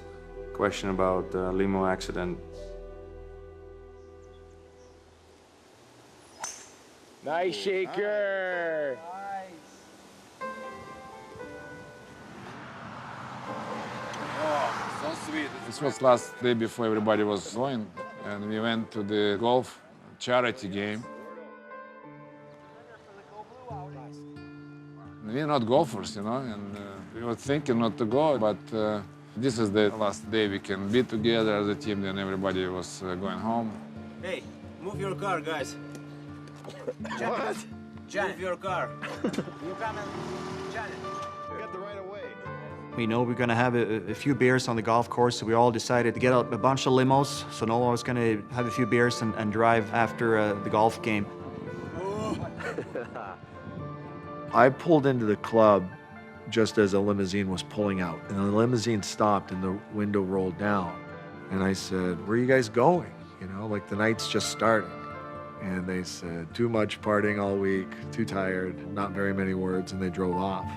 question about the limo accident. Nice shaker. So sweet. This was last day before everybody was going, and we went to the golf charity game. We're not golfers, and we were thinking not to go, but this is the last day we can be together as a team, then everybody was going home. Hey, move your car, guys. What? Move your car. You come and Janet. Get the right away. We know we're going to have a few beers on the golf course, so we all decided to get a bunch of limos. So Noah was going to have a few beers and drive after the golf game. I pulled into the club just as a limousine was pulling out, and the limousine stopped and the window rolled down. And I said, "Where are you guys going? Like the night's just starting." And they said, "Too much partying all week, too tired, not very many words," and they drove off.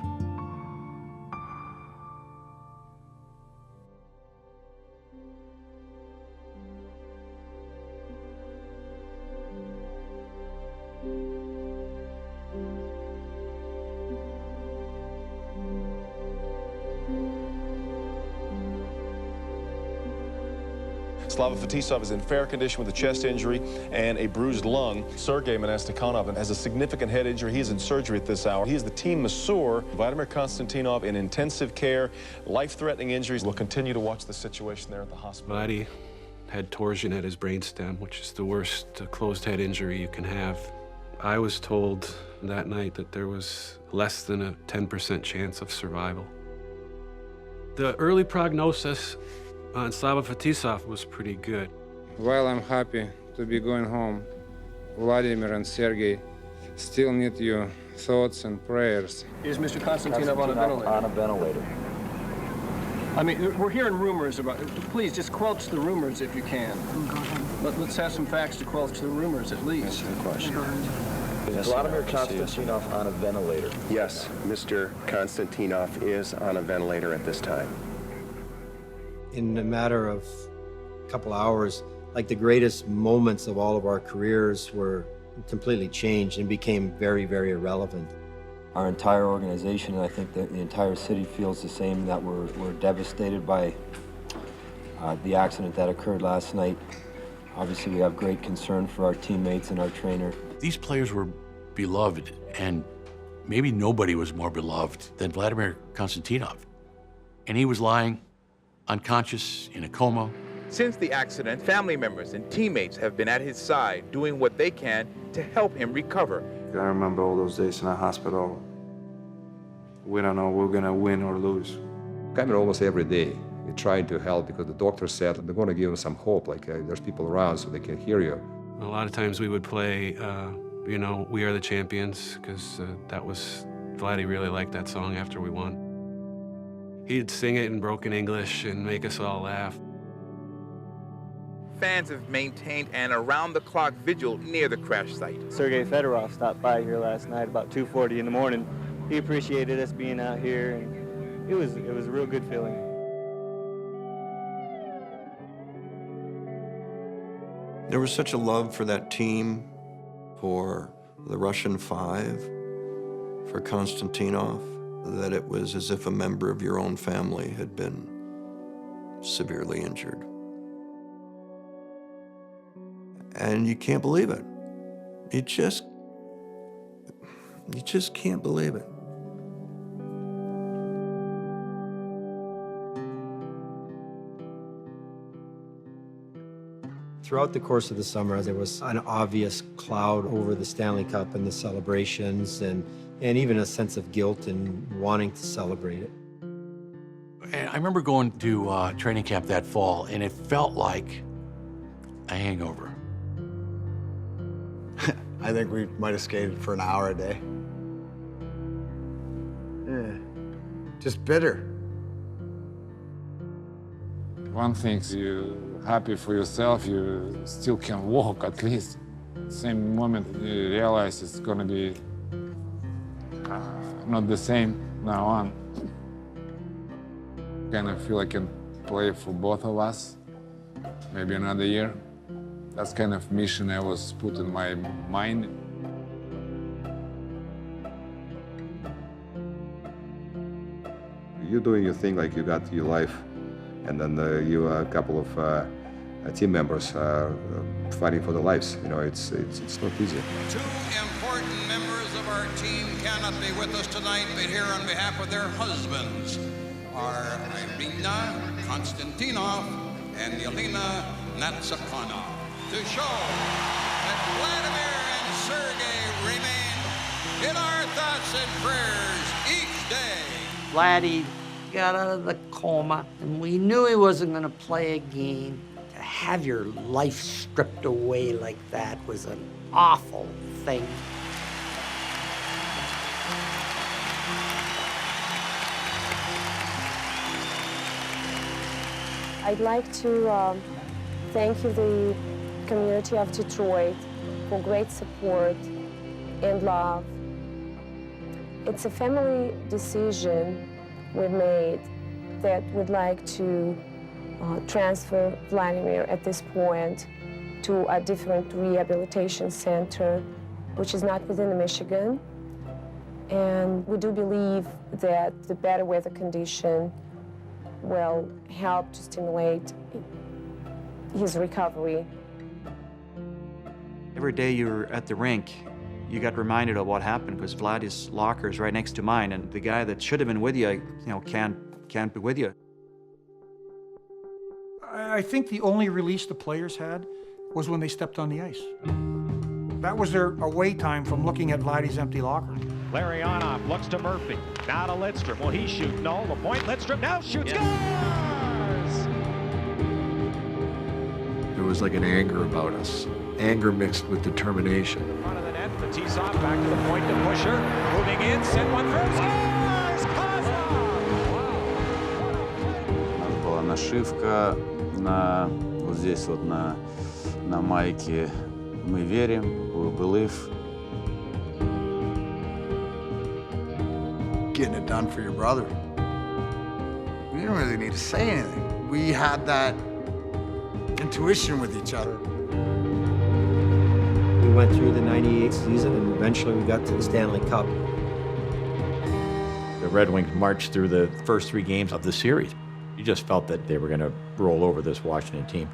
Slava Fetisov is in fair condition with a chest injury and a bruised lung. Sergei Monastikhanov has a significant head injury. He is in surgery at this hour. He is the team masseur. Vladimir Konstantinov in intensive care, life-threatening injuries. We'll continue to watch the situation there at the hospital. Vladdy had torsion at his brainstem, which is the worst closed head injury you can have. I was told that night that there was less than a 10% chance of survival. The early prognosis on Slava Fetisov was pretty good. While I'm happy to be going home, Vladimir and Sergei still need your thoughts and prayers. Is Mr. Konstantinov on a ventilator? On a ventilator. I mean, we're hearing rumors about it. Please, just quelch the rumors if you can. Go ahead. Let's have some facts to quelch the rumors, at least. Answer the question. Is Vladimir Konstantinov on a ventilator? Yes, Mr. Konstantinov is on a ventilator at this time. In a matter of a couple hours, like the greatest moments of all of our careers were completely changed and became very, very irrelevant. Our entire organization, and I think that the entire city feels the same, that we're devastated by the accident that occurred last night. Obviously, we have great concern for our teammates and our trainer. These players were beloved, and maybe nobody was more beloved than Vladimir Konstantinov. And he was lying unconscious in a coma. Since the accident, family members and teammates have been at his side doing what they can to help him recover. I remember all those days in the hospital. We don't know if we're gonna win or lose. Kind of almost every day, we tried to help because the doctor said they're going to give him some hope, like there's people around so they can hear you. A lot of times we would play, you know, We Are the Champions, because that was, Vladdy really liked that song after we won. He'd sing it in broken English and make us all laugh. Fans have maintained an around-the-clock vigil near the crash site. Sergei Fedorov stopped by here last night about 2:40 in the morning. He appreciated us being out here, and it was a real good feeling. There was such a love for that team, for the Russian Five, for Konstantinov, that it was as if a member of your own family had been severely injured. And you can't believe it. You just can't believe it. Throughout the course of the summer, there was an obvious cloud over the Stanley Cup and the celebrations, and even a sense of guilt in wanting to celebrate it. And I remember going to training camp that fall, and it felt like a hangover. I think we might have skated for an hour a day. Yeah, just bitter. One thing, you're happy for yourself, you still can walk at least. Same moment you realize it's gonna be not the same now on. Kind of feel I can play for both of us, maybe another year. That's kind of mission I was put in my mind. You're doing your thing like you got your life, and then you a couple of team members fighting for their lives. You know, it's not easy. Two important members of our team cannot be with us tonight, but here on behalf of their husbands are Irina Konstantinov and Yelena Natsakanov, to show that Vladimir and Sergei remain in our thoughts and prayers each day. Vladdy got out of the coma, and we knew he wasn't going to play again. To have your life stripped away like that was an awful thing. I'd like to thank you, the community of Detroit, for great support and love. It's a family decision we made that we'd like to transfer Vladimir at this point to a different rehabilitation center, which is not within Michigan. And we do believe that the better weather condition will help to stimulate his recovery. Every day you're at the rink, you got reminded of what happened because Vlad's locker is right next to mine, and the guy that should have been with you, can't be with you. I think the only release the players had was when they stepped on the ice. That was their away time from looking at Vlad's empty locker. Larionov looks to Murphy. Now to Lidstrom. Will he shoot? No. The point. Lidstrom now shoots. Scores! There was like an anger about us. Anger mixed with determination. In front of the net. The tees off. Back to the point to Pusher. Moving in. Send one through. Scores! Была нашивка на вот здесь вот на майке. Мы верим. We believe. Getting it done for your brother. We didn't really need to say anything. We had that intuition with each other. We went through the 98 season and eventually we got to the Stanley Cup. The Red Wings marched through the first 3 games of the series. You just felt that they were going to roll over this Washington team.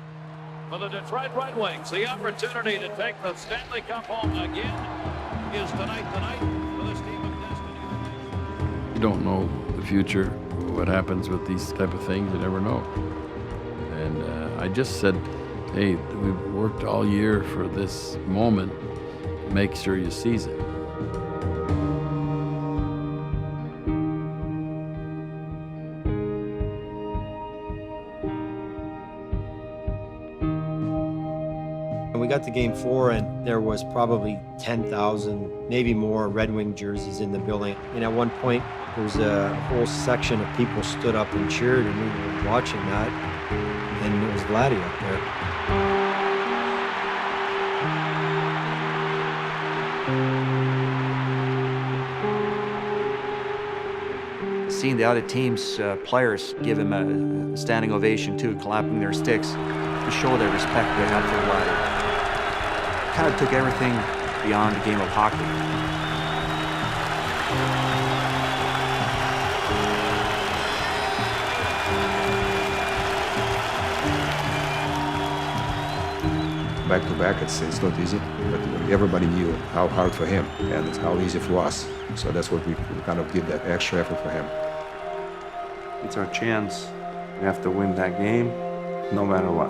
For the Detroit Red Wings, the opportunity to take the Stanley Cup home again is tonight for this team of destiny. You don't know the future, what happens with these type of things, you never know. And I just said, hey, we've worked all year for this moment, make sure you seize it. We got to Game 4 and there was probably 10,000, maybe more Red Wing jerseys in the building. And at one point, there was a whole section of people stood up and cheered, and we were watching that, and it was Vladdy up there. Seeing the other team's players give him a standing ovation too, clapping their sticks to show their respect they have for Vladdy. Kind of took everything beyond the game of hockey. Back to back, it's not easy, but everybody knew how hard for him and how easy for us. So that's what we kind of did, that extra effort for him. It's our chance. We have to win that game, no matter what.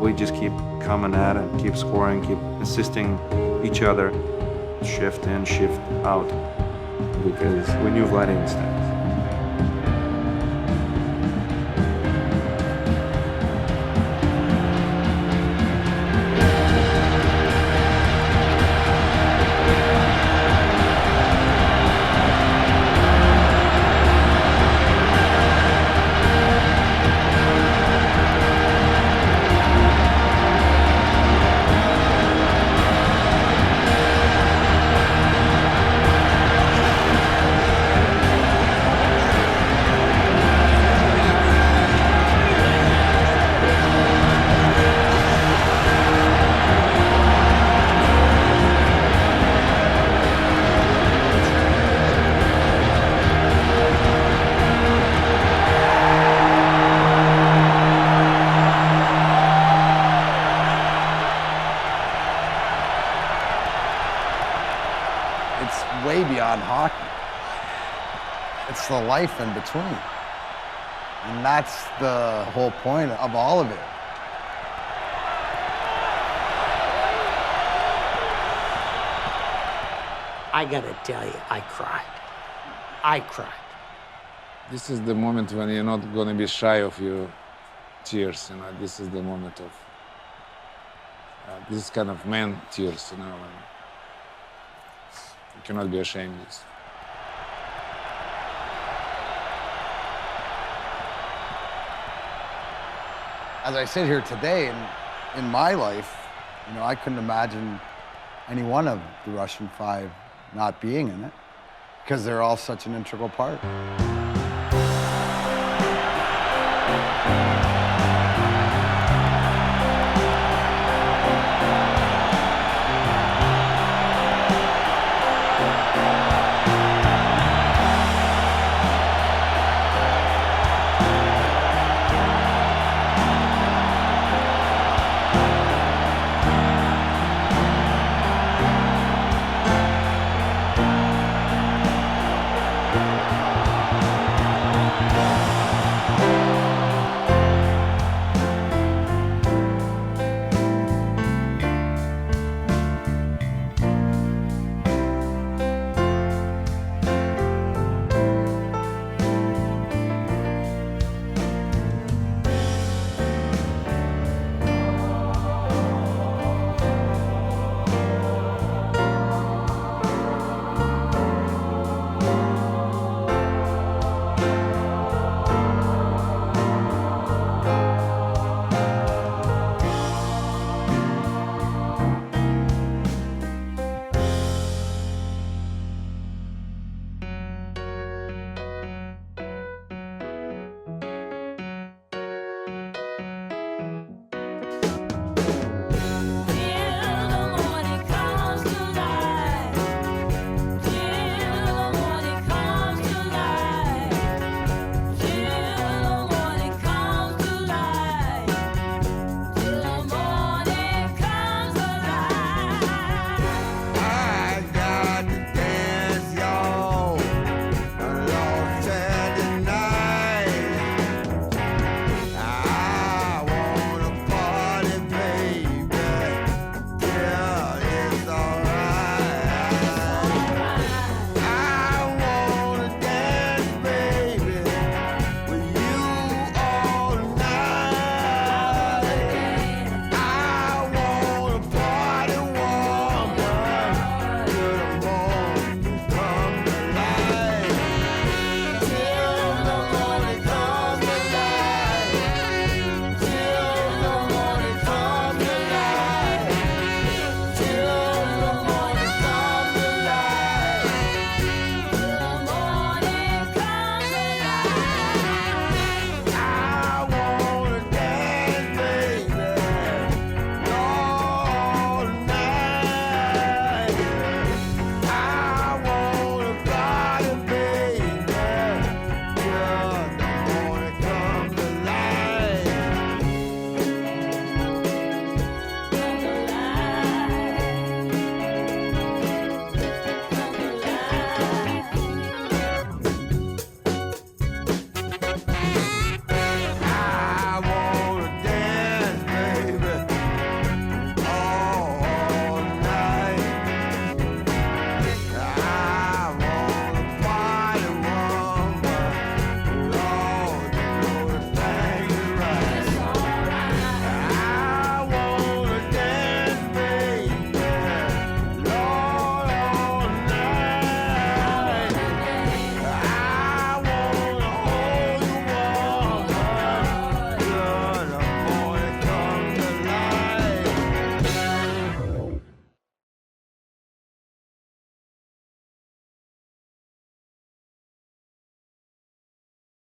We just keep coming at it, keep scoring, keep assisting each other, shift in, shift out, because we knew Vladdy instincts. It's way beyond hockey. It's the life in between. And that's the whole point of all of it. I gotta tell you, I cried. I cried. This is the moment when you're not going to be shy of your tears, you know. This is the moment of this is kind of man tears, you know. And you cannot be ashamed of this. As I sit here today, in my life, you know, I couldn't imagine any one of the Russian Five not being in it, because they're all such an integral part.